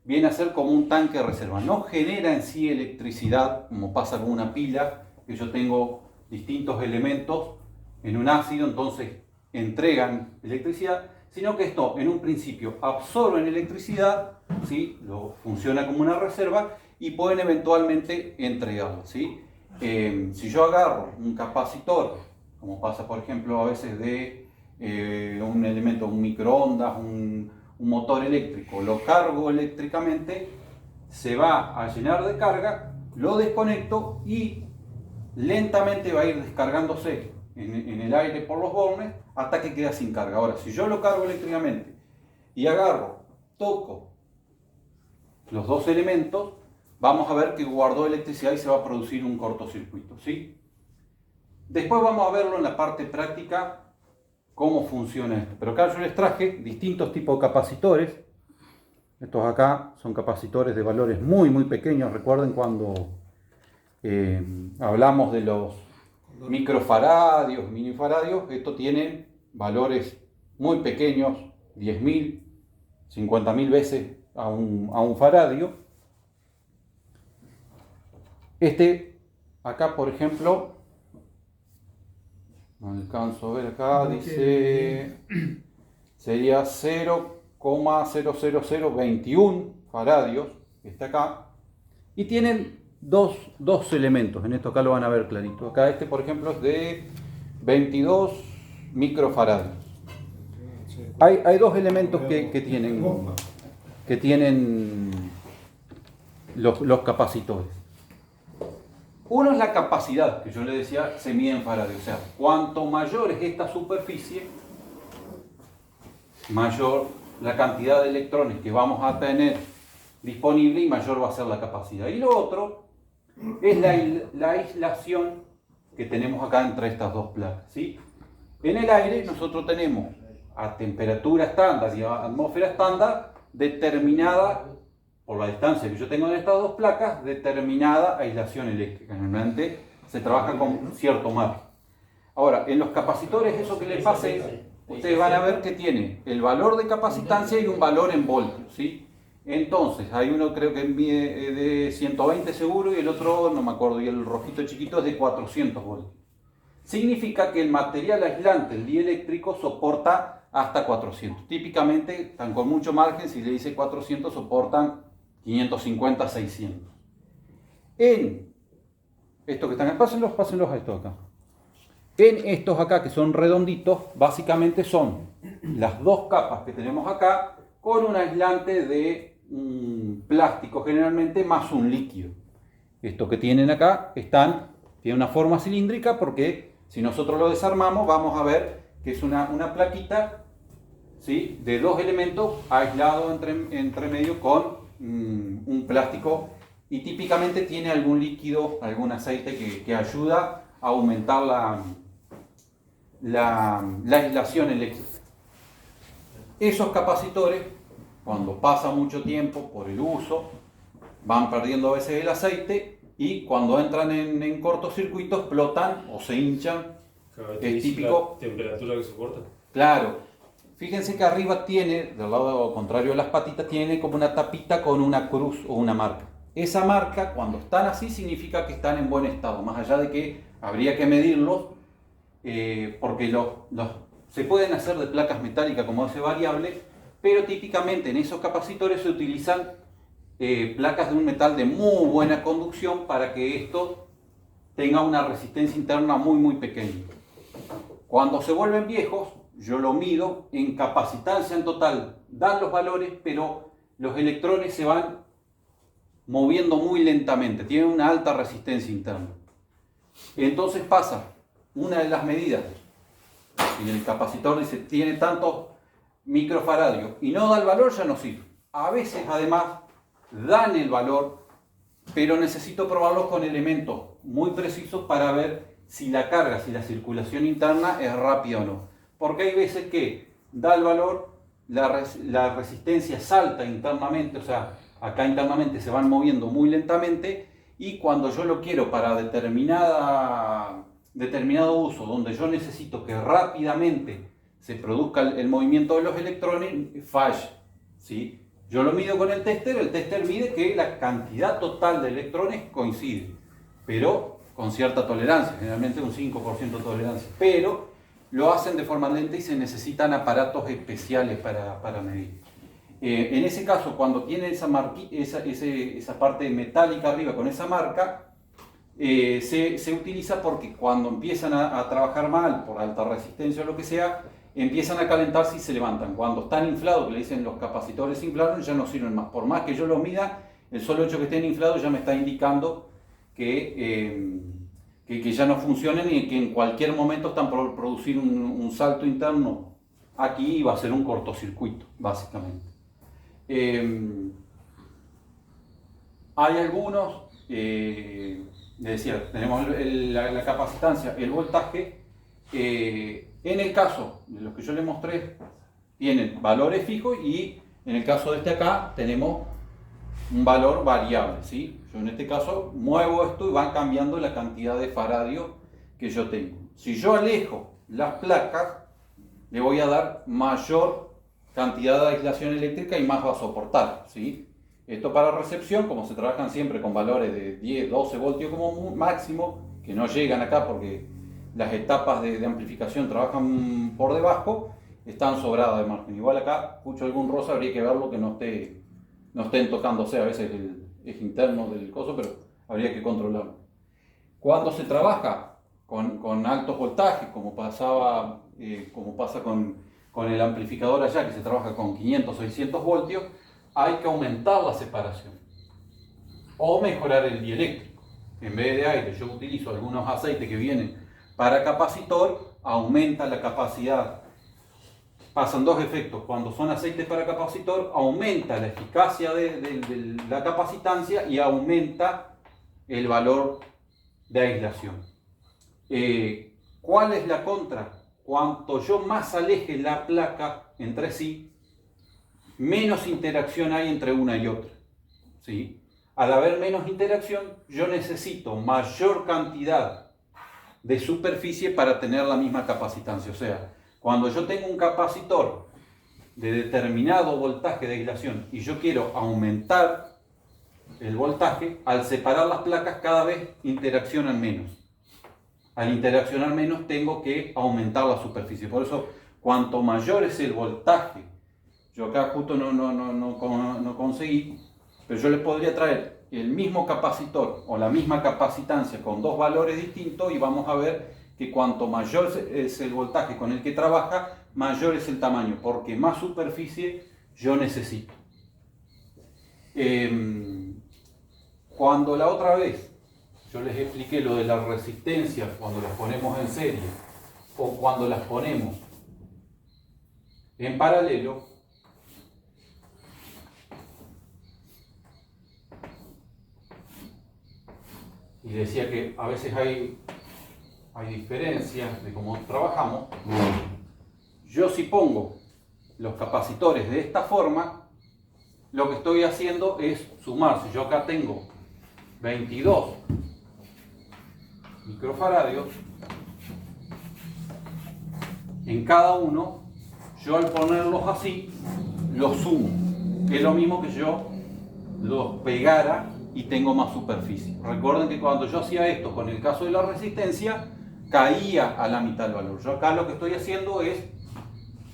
viene a ser como un tanque de reserva. No genera en sí electricidad, como pasa con una pila, que yo tengo distintos elementos en un ácido, entonces entregan electricidad, sino que esto en un principio absorben electricidad, ¿sí? Funciona como una reserva y pueden eventualmente entregarla, ¿sí? Si yo agarro un capacitor, como pasa por ejemplo a veces de un elemento, un microondas, un motor eléctrico, lo cargo eléctricamente, se va a llenar de carga, lo desconecto y lentamente va a ir descargándose en el aire por los bornes hasta que queda sin carga. Ahora, si yo lo cargo eléctricamente y toco los dos elementos, vamos a ver que guardó electricidad y se va a producir un cortocircuito, ¿sí? Después vamos a verlo en la parte práctica, cómo funciona esto. Pero acá yo les traje distintos tipos de capacitores. Estos acá son capacitores de valores muy, muy pequeños. Recuerden cuando hablamos de los microfaradios, minifaradios, estos tienen valores muy pequeños, 10.000, 50.000 veces a un faradio. Este acá, por ejemplo, no alcanzo a ver acá, dice, sería 0,00021 faradios, está acá, y tienen dos elementos. En esto acá lo van a ver clarito. Acá este, por ejemplo, es de 22 microfaradios. Hay dos elementos que tienen los capacitores. Uno es la capacidad, que yo le decía, se mide en faradios. O sea, cuanto mayor es esta superficie, mayor la cantidad de electrones que vamos a tener disponible y mayor va a ser la capacidad. Y lo otro es la aislación que tenemos acá entre estas dos placas, ¿sí? En el aire nosotros tenemos a temperatura estándar y a atmósfera estándar determinada, por la distancia que yo tengo en estas dos placas, determinada aislación eléctrica. Normalmente se trabaja con cierto margen. Ahora, en los capacitores, eso que les pase, ustedes van a ver que tiene el valor de capacitancia y un valor en voltios, ¿sí? Entonces, hay uno creo que mide de 120 seguro y el otro, no me acuerdo, y el rojito chiquito es de 400 voltios. Significa que el material aislante, el dieléctrico, soporta hasta 400. Típicamente, están con mucho margen, si le dice 400, soportan 550, 600. En estos que están acá, pásenlos a estos acá. En estos acá que son redonditos, básicamente son las dos capas que tenemos acá con un aislante de plástico generalmente más un líquido. Estos que tienen acá tienen una forma cilíndrica porque si nosotros lo desarmamos vamos a ver que es una plaquita, ¿sí?, de dos elementos aislado entre medio con un plástico y típicamente tiene algún líquido, algún aceite que ayuda a aumentar la aislación eléctrica. Esos capacitores, cuando pasa mucho tiempo por el uso, van perdiendo a veces el aceite y cuando entran en cortocircuito explotan o se hinchan. Claro, es típico. La temperatura que soporta. Claro. Fíjense que arriba tiene, del lado contrario de las patitas, tiene como una tapita con una cruz o una marca. Esa marca, cuando están así, significa que están en buen estado, más allá de que habría que medirlos, porque se pueden hacer de placas metálicas como ese variable, pero típicamente en esos capacitores se utilizan placas de un metal de muy buena conducción para que esto tenga una resistencia interna muy muy pequeña. Cuando se vuelven viejos, yo lo mido en capacitancia en total, dan los valores, pero los electrones se van moviendo muy lentamente, tienen una alta resistencia interna. Entonces pasa una de las medidas, y el capacitor dice tiene tantos microfaradios y no da el valor, ya no sirve. A veces además dan el valor, pero necesito probarlos con elementos muy precisos para ver si la carga, si la circulación interna es rápida o no. Porque hay veces que da el valor, la resistencia salta internamente, o sea, acá internamente se van moviendo muy lentamente y cuando yo lo quiero para determinado uso, donde yo necesito que rápidamente se produzca el movimiento de los electrones, falla, ¿sí? Yo lo mido con el tester mide que la cantidad total de electrones coincide, pero con cierta tolerancia, generalmente un 5% de tolerancia, pero lo hacen de forma lenta y se necesitan aparatos especiales para medir. En ese caso, cuando tiene esa parte metálica arriba con esa marca, se utiliza porque cuando empiezan a trabajar mal, por alta resistencia o lo que sea, empiezan a calentarse y se levantan. Cuando están inflados, que le dicen los capacitores inflados, ya no sirven más. Por más que yo los mida, el solo hecho que estén inflados ya me está indicando que ya no funcionan y que en cualquier momento están por producir un salto interno aquí y va a ser un cortocircuito, básicamente. Hay algunos, les decía, tenemos la capacitancia, el voltaje. En el caso de los que yo les mostré, tienen valores fijos y En el caso de este acá, tenemos un valor variable, ¿sí? Yo en este caso muevo esto y va cambiando la cantidad de faradio que yo tengo. Si yo alejo las placas, le voy a dar mayor cantidad de aislación eléctrica y más va a soportar, ¿sí? Esto para recepción, como se trabajan siempre con valores de 10, 12 voltios como máximo, que no llegan acá porque las etapas de amplificación trabajan por debajo, están sobradas de margen. Igual acá, escucho algún rosa, habría que verlo que no estén tocándose, a veces es interno del coso, pero habría que controlarlo. Cuando se trabaja con altos voltajes, como pasa con el amplificador allá, que se trabaja con 500 o 600 voltios, hay que aumentar la separación o mejorar el dieléctrico. En vez de aire, yo utilizo algunos aceites que vienen para capacitor, aumenta la capacidad. Pasan dos efectos. Cuando son aceites para capacitor, aumenta la eficacia de la capacitancia y aumenta el valor de aislación. ¿Cuál es la contra? Cuanto yo más aleje la placa entre sí, menos interacción hay entre una y otra, ¿sí? Al haber menos interacción, yo necesito mayor cantidad de superficie para tener la misma capacitancia. O sea, cuando yo tengo un capacitor de determinado voltaje de aislación y yo quiero aumentar el voltaje, al separar las placas cada vez interaccionan menos. Al interaccionar menos tengo que aumentar la superficie. Por eso, cuanto mayor es el voltaje, yo acá justo no conseguí, pero yo les podría traer el mismo capacitor o la misma capacitancia con dos valores distintos y vamos a ver que cuanto mayor es el voltaje con el que trabaja, mayor es el tamaño, porque más superficie yo necesito. Cuando la otra vez yo les expliqué lo de las resistencias cuando las ponemos en serie o cuando las ponemos en paralelo, y decía que a veces hay diferencias de cómo trabajamos. Yo si pongo los capacitores de esta forma, lo que estoy haciendo es sumar. Si yo acá tengo 22 microfaradios, en cada uno, yo al ponerlos así, los sumo. Es lo mismo que yo los pegara y tengo más superficie. Recuerden que cuando yo hacía esto con el caso de la resistencia, caía a la mitad del valor. Yo acá lo que estoy haciendo es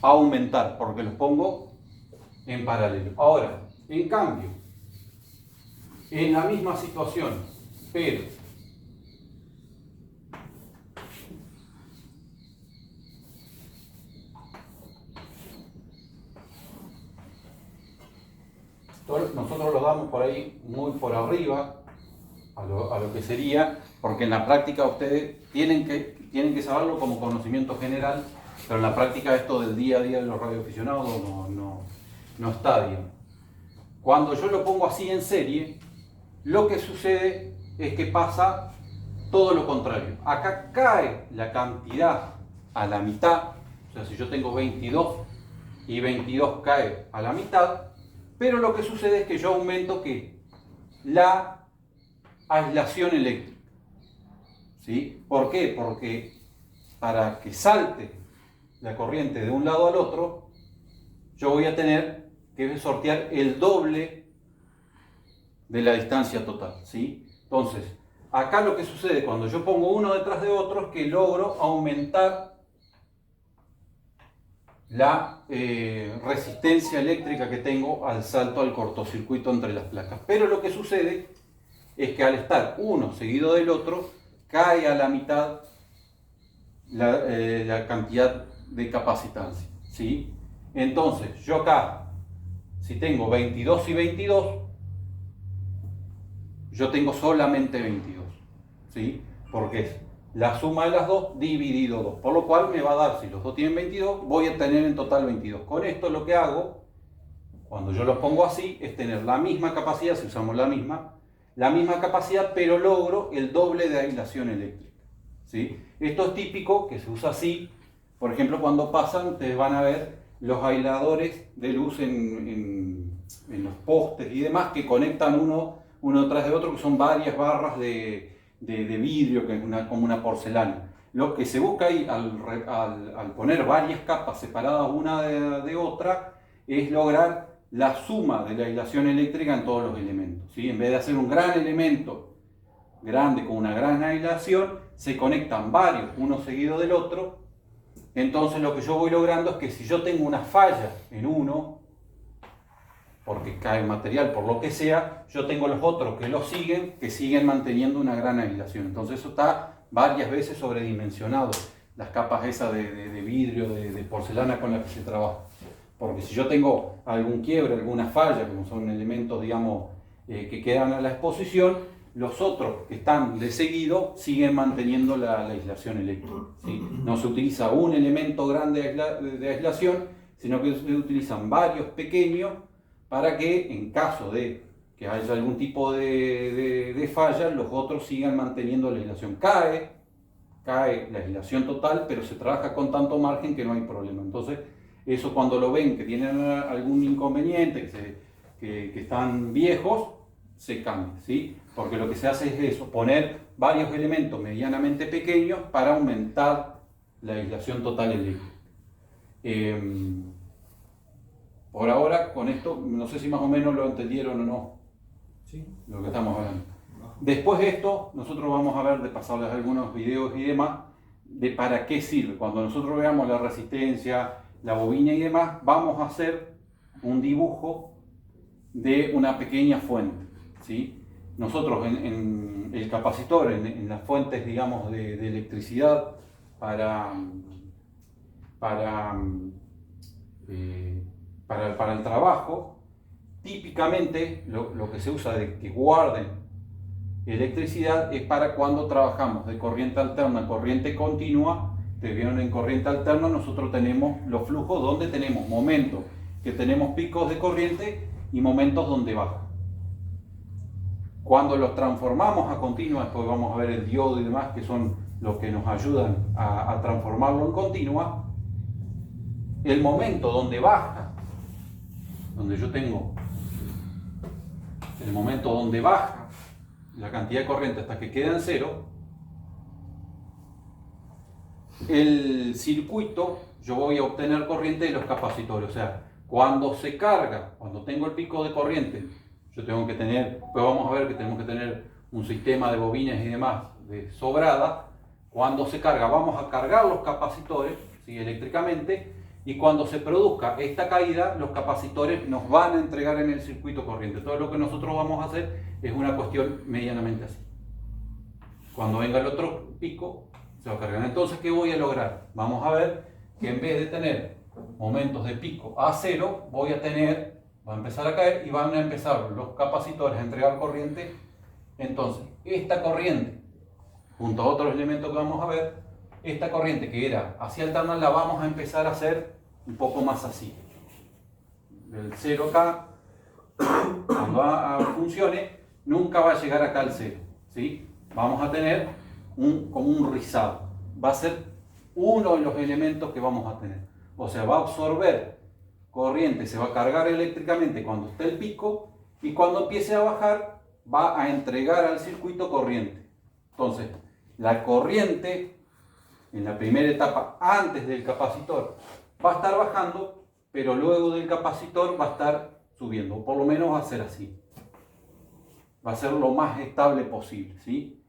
aumentar, porque los pongo en paralelo. Ahora, en cambio, en la misma situación, pero nosotros los damos por ahí muy por arriba a lo que sería, porque en la práctica ustedes tienen que saberlo como conocimiento general, pero en la práctica esto del día a día de los radioaficionados no está bien. Cuando yo lo pongo así en serie, lo que sucede es que pasa todo lo contrario. Acá cae la cantidad a la mitad, o sea, si yo tengo 22 y 22 cae a la mitad, pero lo que sucede es que yo aumento ¿qué? La aislación eléctrica. ¿Sí? ¿Por qué? Porque para que salte la corriente de un lado al otro, yo voy a tener que sortear el doble de la distancia total. ¿Sí? Entonces, acá lo que sucede cuando yo pongo uno detrás de otro es que logro aumentar la resistencia eléctrica que tengo al salto al cortocircuito entre las placas. Pero lo que sucede es que al estar uno seguido del otro, cae a la mitad la cantidad de capacitancia, ¿sí? Entonces, yo acá, si tengo 22 y 22, yo tengo solamente 22, ¿sí? Porque es la suma de las dos dividido 2, por lo cual me va a dar, si los dos tienen 22, voy a tener en total 22. Con esto lo que hago, cuando yo los pongo así, es tener la misma capacidad, si usamos la misma capacidad, pero logro el doble de aislación eléctrica, ¿sí? Esto es típico, que se usa así, por ejemplo, cuando pasan, ustedes van a ver los aisladores de luz en los postes y demás que conectan uno tras de otro, que son varias barras de vidrio, que es como una porcelana. Lo que se busca ahí al poner varias capas separadas una de otra es lograr la suma de la aislación eléctrica en todos los elementos, ¿sí? En vez de hacer un gran elemento grande con una gran aislación, se conectan varios, uno seguido del otro. Entonces lo que yo voy logrando es que si yo tengo una falla en uno, porque cae material por lo que sea, yo tengo los otros que siguen manteniendo una gran aislación. Entonces eso está varias veces sobredimensionado, las capas esas de vidrio, de porcelana con las que se trabaja. Porque si yo tengo algún quiebre, alguna falla, como son elementos, digamos, que quedan a la exposición, los otros que están de seguido siguen manteniendo la aislación eléctrica, ¿sí? No se utiliza un elemento grande de aislación, sino que se utilizan varios pequeños para que en caso de que haya algún tipo de falla, los otros sigan manteniendo la aislación. Cae la aislación total, pero se trabaja con tanto margen que no hay problema. Entonces, eso cuando lo ven que tienen algún inconveniente, que están viejos, se cambia, ¿sí? Porque lo que se hace es eso, poner varios elementos medianamente pequeños para aumentar la aislación total eléctrica. Por ahora, con esto, no sé si más o menos lo entendieron o no, Sí. lo que estamos hablando. Después de esto, nosotros vamos a ver, de pasarles algunos videos y demás, de para qué sirve. Cuando nosotros veamos la resistencia, la bobina y demás, vamos a hacer un dibujo de una pequeña fuente, ¿sí? Nosotros en el capacitor, en las fuentes, digamos, de electricidad para el trabajo, típicamente lo que se usa de que guarden electricidad es para cuando trabajamos de corriente alterna a corriente continua. Te vieron en corriente alterna, nosotros tenemos los flujos donde tenemos momentos que tenemos picos de corriente y momentos donde baja. Cuando los transformamos a continua, después vamos a ver el diodo y demás, que son los que nos ayudan a transformarlo en continua. El momento donde baja, donde yo tengo el momento donde baja la cantidad de corriente hasta que queda en cero, el circuito, yo voy a obtener corriente de los capacitores. O sea, cuando se carga, cuando tengo el pico de corriente, yo tengo que tener, pues vamos a ver que tenemos que tener un sistema de bobinas y demás de sobrada. Cuando se carga, vamos a cargar los capacitores, ¿sí? Eléctricamente, y cuando se produzca esta caída, los capacitores nos van a entregar en el circuito corriente. Todo lo que nosotros vamos a hacer es una cuestión medianamente así. Cuando venga el otro pico, se va a cargar. Entonces, ¿qué voy a lograr? Vamos a ver que en vez de tener momentos de pico a cero, va a empezar a caer y van a empezar los capacitores a entregar corriente. Entonces, esta corriente, junto a otros elementos que vamos a ver, esta corriente que era hacia alterna, la vamos a empezar a hacer un poco más así. El cero acá, cuando funcione, nunca va a llegar acá al cero, ¿sí? Vamos a tener como un rizado. Va a ser uno de los elementos que vamos a tener. O sea, va a absorber corriente, se va a cargar eléctricamente cuando esté el pico, y cuando empiece a bajar va a entregar al circuito corriente. Entonces, la corriente en la primera etapa, antes del capacitor, va a estar bajando, pero luego del capacitor va a estar subiendo, o por lo menos va a ser así. Va a ser lo más estable posible, ¿sí?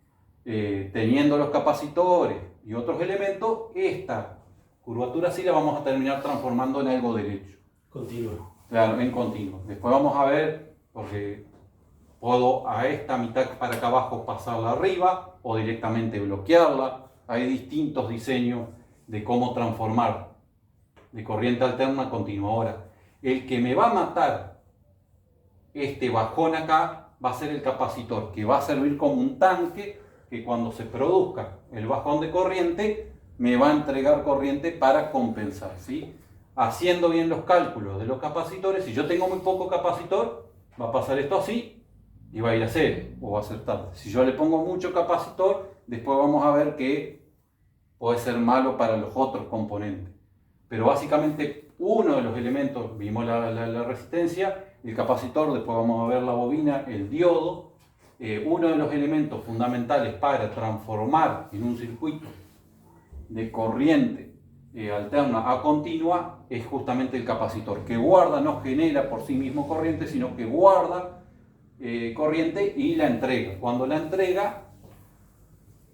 Teniendo los capacitores y otros elementos, esta curvatura sí la vamos a terminar transformando en algo derecho. Continuo. Claro, en continuo. Después vamos a ver, porque puedo a esta mitad para acá abajo pasarla arriba o directamente bloquearla. Hay distintos diseños de cómo transformar de corriente alterna a continua. Ahora, el que me va a matar este bajón acá va a ser el capacitor, que va a servir como un tanque que cuando se produzca el bajón de corriente me va a entregar corriente para compensar, ¿sí? Haciendo bien los cálculos de los capacitores, si yo tengo muy poco capacitor, va a pasar esto así y va a ir a cero o va a ser tarde. Si yo le pongo mucho capacitor, después vamos a ver que puede ser malo para los otros componentes. Pero básicamente uno de los elementos, vimos la resistencia, el capacitor, después vamos a ver la bobina, el diodo. Uno de los elementos fundamentales para transformar en un circuito de corriente alterna a continua es justamente el capacitor, que guarda, no genera por sí mismo corriente, sino que guarda corriente y la entrega. Cuando la entrega,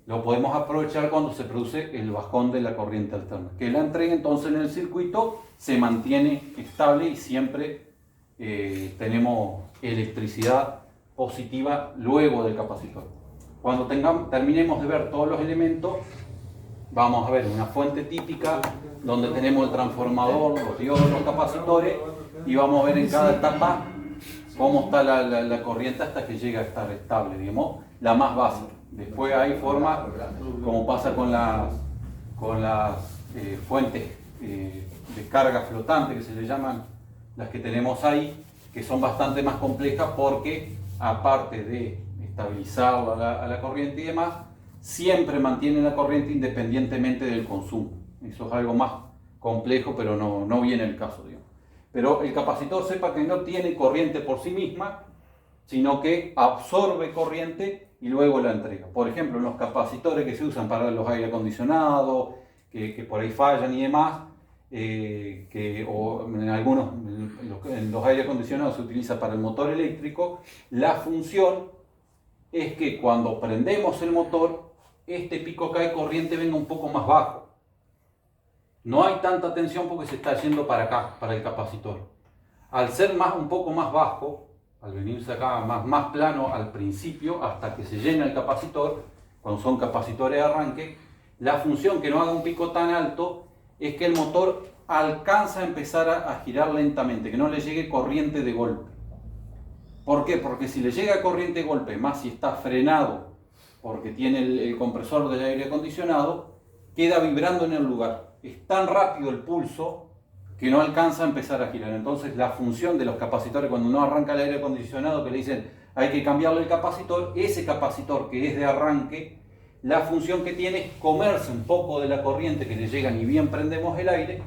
lo podemos aprovechar cuando se produce el bajón de la corriente alterna. Que la entrega entonces en el circuito se mantiene estable y siempre tenemos electricidad positiva luego del capacitor. Cuando terminemos de ver todos los elementos, vamos a ver una fuente típica donde tenemos el transformador, los diodos, los capacitores, y vamos a ver en cada etapa cómo está la corriente hasta que llega a estar estable, digamos, la más básica. Después hay formas, como pasa con las fuentes de carga flotante, que se le llaman las que tenemos ahí, que son bastante más complejas porque, aparte de estabilizar a la corriente y demás, siempre mantienen la corriente independientemente del consumo. Eso es algo más complejo, pero no viene el caso, digamos. Pero el capacitor, sepa que no tiene corriente por sí misma, sino que absorbe corriente y luego la entrega. Por ejemplo, en los capacitores que se usan para los aire acondicionados, que por ahí fallan y demás, o en algunos, en los aire acondicionados se utiliza para el motor eléctrico, la función es que cuando prendemos el motor, este pico acá de corriente venga un poco más bajo. No hay tanta tensión porque se está yendo para acá, para el capacitor. Al ser un poco más bajo, al venirse acá más plano al principio, hasta que se llena el capacitor, cuando son capacitores de arranque, la función que no haga un pico tan alto es que el motor alcanza a empezar a girar lentamente, que no le llegue corriente de golpe. ¿Por qué? Porque si le llega corriente de golpe, más si está frenado, porque tiene el compresor del aire acondicionado, queda vibrando en el lugar. Es tan rápido el pulso que no alcanza a empezar a girar. Entonces la función de los capacitores, cuando uno arranca el aire acondicionado, que le dicen hay que cambiarle el capacitor, ese capacitor que es de arranque, la función que tiene es comerse un poco de la corriente que le llega ni bien prendemos el aire,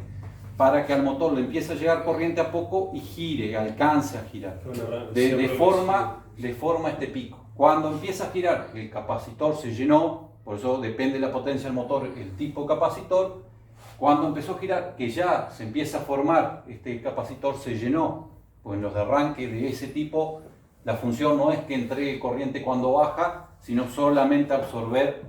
para que al motor le empiece a llegar corriente a poco y gire, alcance a girar. Deforma este pico. Cuando empieza a girar, el capacitor se llenó, por eso depende de la potencia del motor, el tipo de capacitor. Cuando empezó a girar, que ya se empieza a formar, este capacitor se llenó, pues en los de arranque de ese tipo, la función no es que entregue corriente cuando baja, sino solamente absorber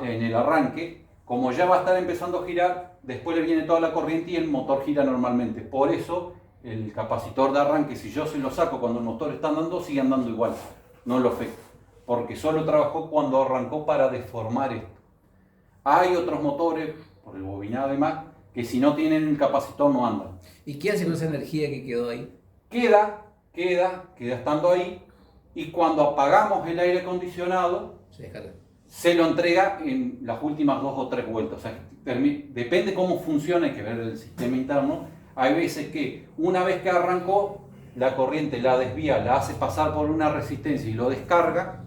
en el arranque. Como ya va a estar empezando a girar, después le viene toda la corriente y el motor gira normalmente. Por eso, el capacitor de arranque, si yo se lo saco cuando el motor está andando, sigue andando igual, no lo afecta, porque solo trabajó cuando arrancó para deformar esto. Hay otros motores, por el bobinado y más, que si no tienen el capacitor no andan. ¿Y qué hace con esa energía que quedó ahí? Queda estando ahí, y cuando apagamos el aire acondicionado, Se descarga. se lo entrega en las últimas 2 o 3 vueltas. O sea, depende cómo funciona, hay que ver el sistema interno. Hay veces que una vez que arrancó, la corriente la desvía, la hace pasar por una resistencia y lo descarga.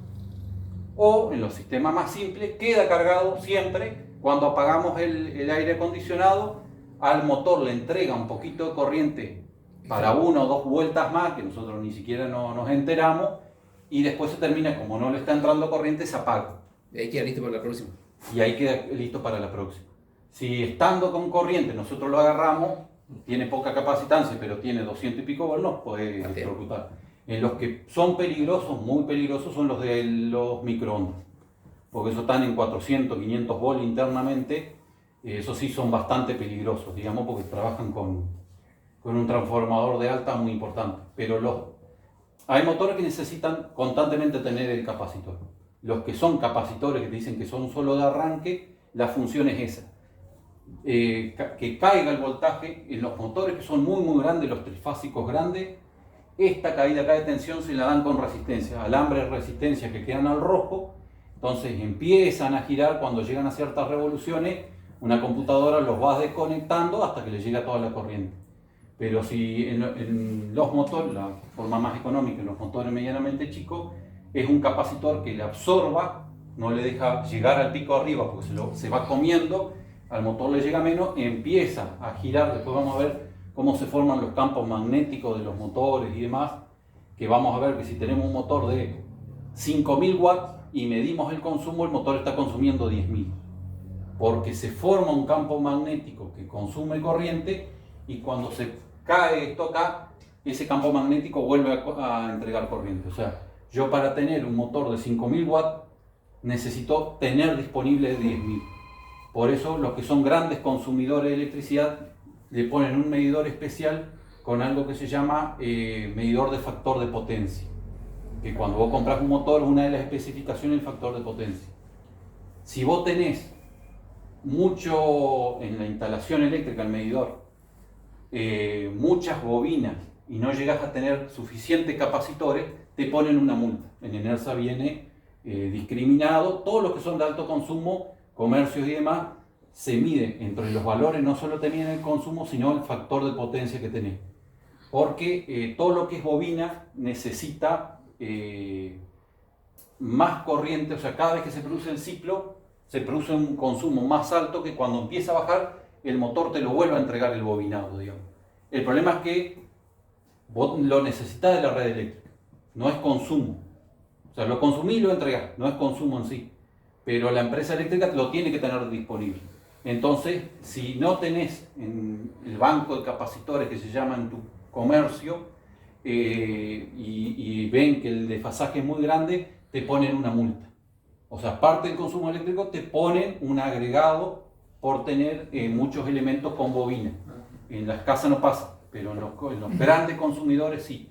O en los sistemas más simples, queda cargado siempre. Cuando apagamos el aire acondicionado, al motor le entrega un poquito de corriente para 1 o 2 vueltas más, que nosotros ni siquiera nos enteramos, y después se termina, como no le está entrando corriente, se apaga. Y ahí queda listo para la próxima. Y ahí queda listo para la próxima. Si estando con corriente nosotros lo agarramos, tiene poca capacitancia, pero tiene 200 y pico voltios, puede electrocutar. En los que son peligrosos, muy peligrosos, son los de los microondas. Porque esos están en 400, 500 volts internamente. Esos sí son bastante peligrosos, digamos, porque trabajan con un transformador de alta muy importante. Pero hay motores que necesitan constantemente tener el capacitor. Los que son capacitores, que te dicen que son solo de arranque, la función es esa. Que caiga el voltaje en los motores que son muy grandes, los trifásicos grandes. Esta caída acá de tensión se la dan con resistencia, alambres de resistencia que quedan al rojo. Entonces empiezan a girar cuando llegan a ciertas revoluciones. Una computadora los va desconectando hasta que le llega toda la corriente. Pero si en los motores, la forma más económica, en los motores medianamente chicos, es un capacitor que le absorba, no le deja llegar al pico arriba porque se va comiendo, al motor le llega menos, empieza a girar. Después vamos a ver cómo se forman los campos magnéticos de los motores y demás, que vamos a ver que si tenemos un motor de 5000 watts y medimos el consumo, el motor está consumiendo 10.000, porque se forma un campo magnético que consume corriente y cuando se cae esto acá, ese campo magnético vuelve a entregar corriente. O sea, yo para tener un motor de 5000 watts necesito tener disponible 10.000. Por eso los que son grandes consumidores de electricidad le ponen un medidor especial con algo que se llama medidor de factor de potencia. Que cuando vos compras un motor, una de las especificaciones es el factor de potencia. Si vos tenés mucho en la instalación eléctrica, el medidor, muchas bobinas y no llegás a tener suficientes capacitores, te ponen una multa. En ENERSA viene discriminado, todos los que son de alto consumo, comercios y demás, se mide entre los valores, no solo te miden el consumo, sino el factor de potencia que tenés. Porque todo lo que es bobina necesita más corriente, o sea, cada vez que se produce el ciclo, se produce un consumo más alto que cuando empieza a bajar, el motor te lo vuelve a entregar el bobinado, digamos. El problema es que vos lo necesitas de la red eléctrica, no es consumo. O sea, lo consumís y lo entregás, no es consumo en sí. Pero la empresa eléctrica lo tiene que tener disponible. Entonces, si no tenés en el banco de capacitores que se llama en tu comercio y ven que el desfasaje es muy grande, te ponen una multa. O sea, aparte del consumo eléctrico, te ponen un agregado por tener muchos elementos con bobina. En las casas no pasa, pero en los grandes consumidores sí.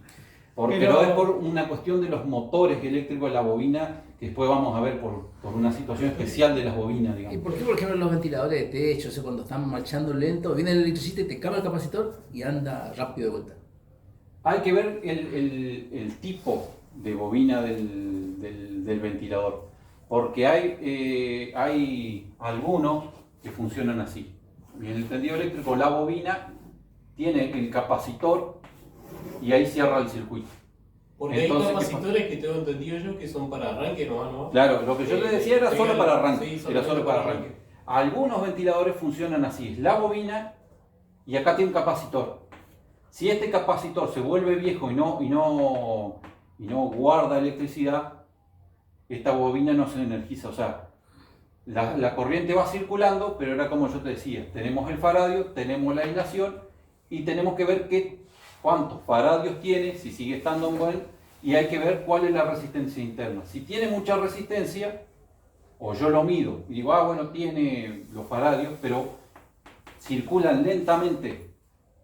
Pero es por una cuestión de los motores eléctricos de la bobina, que después vamos a ver por una situación especial de las bobinas, digamos. ¿Y por qué, por ejemplo, los ventiladores de techo, o sea, cuando están marchando lento, viene el electricista y te cambia el capacitor y anda rápido de vuelta? Hay que ver el tipo de bobina del ventilador, porque hay algunos que funcionan así. En el tendido eléctrico, la bobina tiene el capacitor y ahí cierra el circuito. Porque entonces, hay capacitores que tengo entendido yo que son para arranque, ¿no? Claro, lo que yo te decía era solo para arranque. Era solo para arranque. Algunos ventiladores funcionan así, es la bobina y acá tiene un capacitor. Si este capacitor se vuelve viejo y no guarda electricidad, esta bobina no se energiza. O sea, la corriente va circulando, pero era como yo te decía, tenemos el faradio, tenemos la aislación y tenemos que ver cuántos faradios tiene, si sigue estando en buen, y hay que ver cuál es la resistencia interna. Si tiene mucha resistencia, o yo lo mido y digo, bueno, tiene los faradios, pero circulan lentamente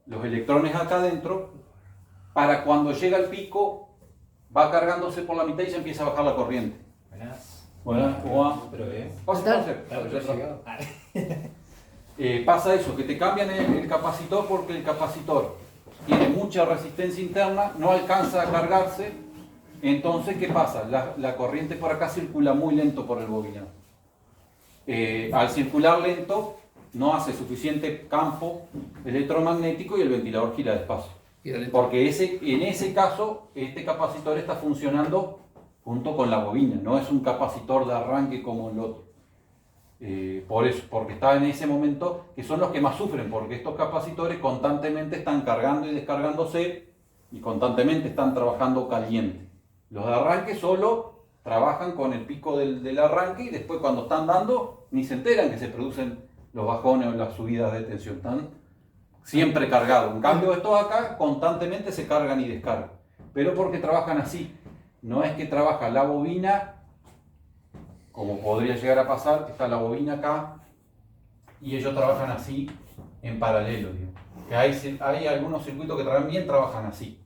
los electrones acá adentro, para cuando llega al pico, va cargándose por la mitad y se empieza a bajar la corriente. Buenas, ¿cómo va? Pasa eso, que te cambian el capacitor porque el capacitor tiene mucha resistencia interna, no alcanza a cargarse, entonces ¿qué pasa? La corriente por acá circula muy lento por el bobinado. Al circular lento no hace suficiente campo electromagnético y el ventilador gira despacio. Porque en ese caso este capacitor está funcionando junto con la bobina, no es un capacitor de arranque como el otro. Por eso, porque está en ese momento que son los que más sufren, porque estos capacitores constantemente están cargando y descargándose y constantemente están trabajando caliente. Los de arranque solo trabajan con el pico del arranque y después cuando están dando ni se enteran que se producen los bajones o las subidas de tensión, están siempre cargados. En cambio estos acá constantemente se cargan y descargan, pero porque trabajan así, no es que trabaja la bobina como podría llegar a pasar, está la bobina acá y ellos trabajan así en paralelo, digamos. Que hay algunos circuitos que también trabajan así,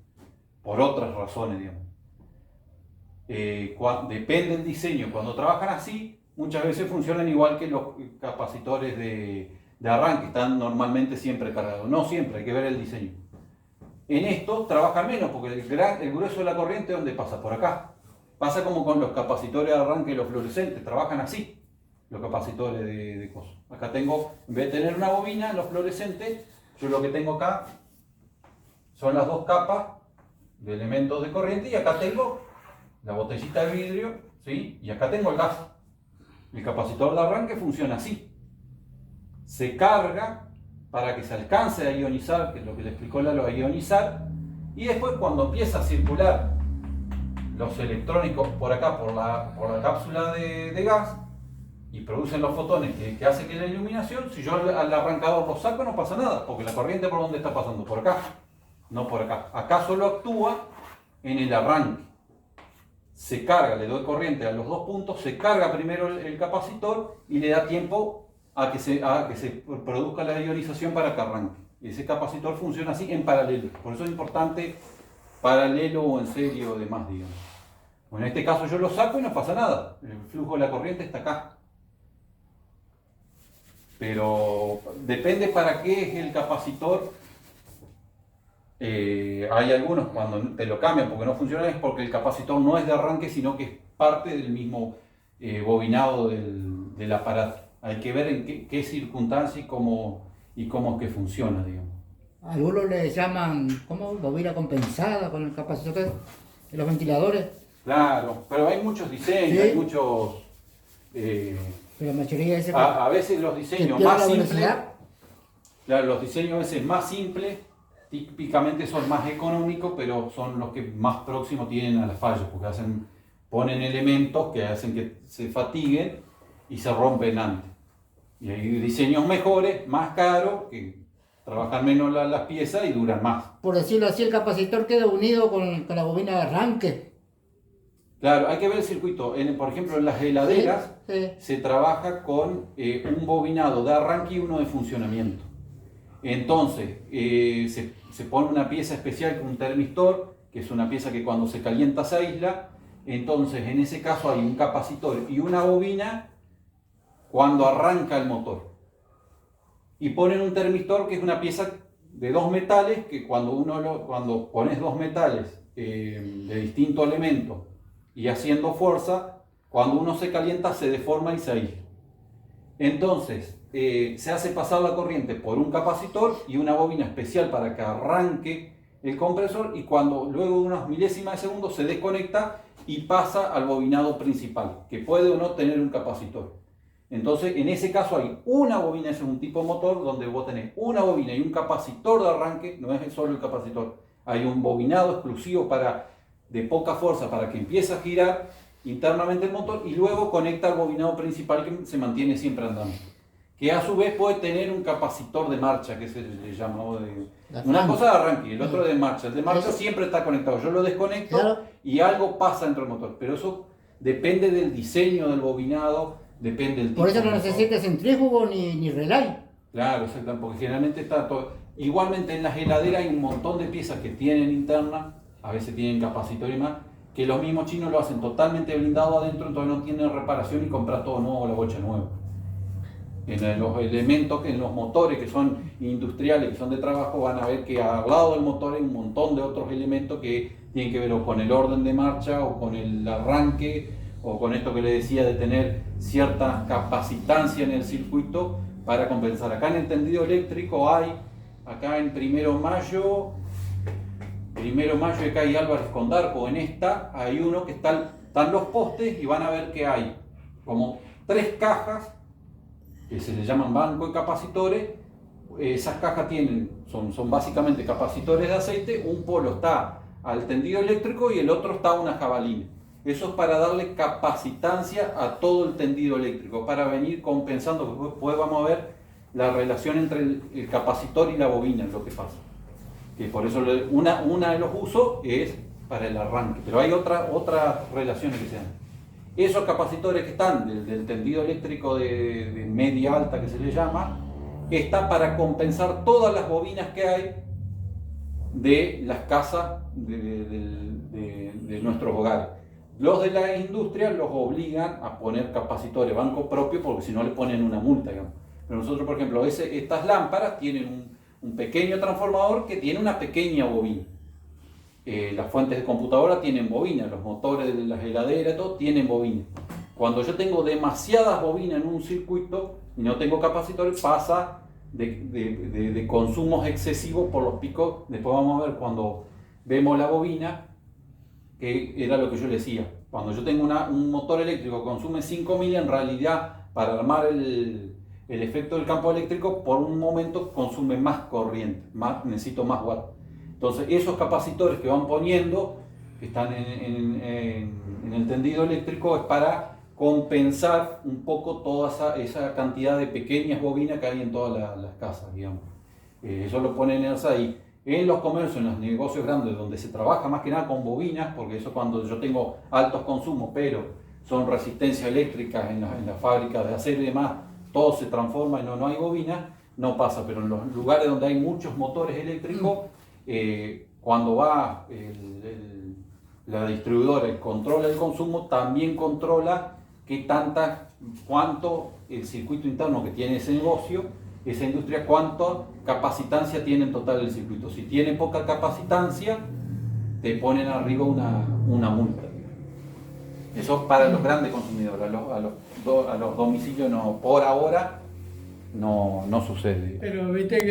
por otras razones, digamos. Depende del diseño, cuando trabajan así, muchas veces funcionan igual que los capacitores de arranque, están normalmente siempre cargados, no siempre, hay que ver el diseño. En esto trabajan menos, porque el grueso de la corriente, ¿dónde pasa? Por acá. Pasa como con los capacitores de arranque y los fluorescentes, trabajan así, los capacitores de cosas. Acá tengo, en vez de tener una bobina en los fluorescentes, yo lo que tengo acá son las dos capas de elementos de corriente y acá tengo la botellita de vidrio, ¿sí? Y acá tengo el gas. El capacitor de arranque funciona así. Se carga para que se alcance a ionizar, que es lo que le explicó Lalo, a ionizar, y después cuando empieza a circular los electrónicos por acá, por la cápsula de gas, y producen los fotones que hace que la iluminación, si yo al arrancador lo saco no pasa nada, porque la corriente por dónde está pasando, por acá, no por acá. Acá solo actúa en el arranque. Se carga, le doy corriente a los dos puntos, se carga primero el capacitor y le da tiempo a que se produzca la ionización para que arranque. Y ese capacitor funciona así en paralelo. Por eso es importante paralelo o en serie o demás, digamos. Bueno, en este caso yo lo saco y no pasa nada. El flujo de la corriente está acá. Pero depende para qué es el capacitor. Hay algunos cuando te lo cambian porque no funciona, es porque el capacitor no es de arranque, sino que es parte del mismo bobinado del aparato. Hay que ver en qué circunstancia y cómo es que funciona, digamos. Algunos le llaman, ¿cómo? Bobina compensada con el capacitor de los ventiladores. Claro, pero hay muchos diseños, ¿Sí? hay muchos... Pero la mayoría de ese a veces los diseños pierde más la simples... velocidad. Claro, los diseños a veces más simples, típicamente son más económicos, pero son los que más próximos tienen a las fallas, porque ponen elementos que hacen que se fatiguen y se rompen antes. Y hay diseños mejores, más caros, que trabajan menos las piezas y duran más. Por decirlo así, el capacitor queda unido con la bobina de arranque. Claro, hay que ver el circuito. Por ejemplo, en las heladeras Sí. se trabaja con un bobinado de arranque y uno de funcionamiento. Entonces, se pone una pieza especial con un termistor, que es una pieza que cuando se calienta se aísla. Entonces, en ese caso hay un capacitor y una bobina cuando arranca el motor. Y ponen un termistor, que es una pieza de dos metales, que cuando pones dos metales de distinto elemento y haciendo fuerza, cuando uno se calienta se deforma y se aísla. Entonces, se hace pasar la corriente por un capacitor y una bobina especial para que arranque el compresor, y cuando luego de unas milésimas de segundo se desconecta y pasa al bobinado principal, que puede o no tener un capacitor. Entonces, en ese caso hay una bobina, ese es un tipo de motor donde vos tenés una bobina y un capacitor de arranque, no es solo el capacitor, hay un bobinado exclusivo de poca fuerza para que empiece a girar internamente el motor y luego conecta al bobinado principal que se mantiene siempre andando. Que a su vez puede tener un capacitor de marcha, que se le llama, ¿no? Una cosa de arranque y el otro de marcha. El de marcha siempre está conectado, yo lo desconecto, claro, y algo pasa dentro del motor, pero eso depende del diseño del bobinado, depende del tipo. Por eso no necesita centrífugo ni relay. Claro, exactamente, porque generalmente está todo. Igualmente en las heladeras hay un montón de piezas que tienen interna, a veces tienen capacitor y más, que los mismos chinos lo hacen totalmente blindado adentro, entonces no tienen reparación y compras todo nuevo, la bocha nueva. En los elementos, en los motores que son industriales, que son de trabajo, van a ver que al lado del motor hay un montón de otros elementos que tienen que ver o con el orden de marcha, o con el arranque, o con esto que le decía de tener cierta capacitancia en el circuito para compensar. Acá en el tendido eléctrico hay, acá en Primero Mayo, acá hay Álvarez Condarco, en esta hay uno que están los postes y van a ver que hay como 3 cajas que se le llaman banco de capacitores. Esas cajas son básicamente capacitores de aceite, un polo está al tendido eléctrico y el otro está a una jabalina. Eso es para darle capacitancia a todo el tendido eléctrico, para venir compensando. Después vamos a ver la relación entre el capacitor y la bobina, es lo que pasa. Que por eso una de los usos es para el arranque, pero hay otras relaciones que se dan. Esos capacitores que están del tendido eléctrico de media alta, que se le llama, está para compensar todas las bobinas que hay de las casas de nuestros hogares. Los de la industria los obligan a poner capacitores, banco propio, porque si no le ponen una multa, digamos. Pero nosotros, por ejemplo, estas lámparas tienen un pequeño transformador que tiene una pequeña bobina. Las fuentes de computadora tienen bobina, los motores de las heladeras, todo tienen bobina. Cuando yo tengo demasiadas bobinas en un circuito y no tengo capacitores, pasa de consumos excesivos por los picos. Después vamos a ver cuando vemos la bobina, que era lo que yo le decía. Cuando yo tengo un motor eléctrico que consume 5.000, en realidad para armar el el efecto del campo eléctrico por un momento consume más corriente, necesito más watt. Entonces esos capacitores que van poniendo, que están en el tendido eléctrico, es para compensar un poco toda esa cantidad de pequeñas bobinas que hay en todas las casas, digamos. Eso lo ponen ahí. En los comercios, en los negocios grandes, donde se trabaja más que nada con bobinas, porque eso cuando yo tengo altos consumos, pero son resistencias eléctricas en las fábricas de acero y demás, todo se transforma y no hay bobinas, no pasa. Pero en los lugares donde hay muchos motores eléctricos, cuando va la distribuidora y controla el consumo, también controla cuánto el circuito interno que tiene ese negocio, esa industria, cuánta capacitancia tiene en total el circuito. Si tiene poca capacitancia, te ponen arriba una multa. Eso para los grandes consumidores, a los domicilios no, por ahora no sucede. Pero viste que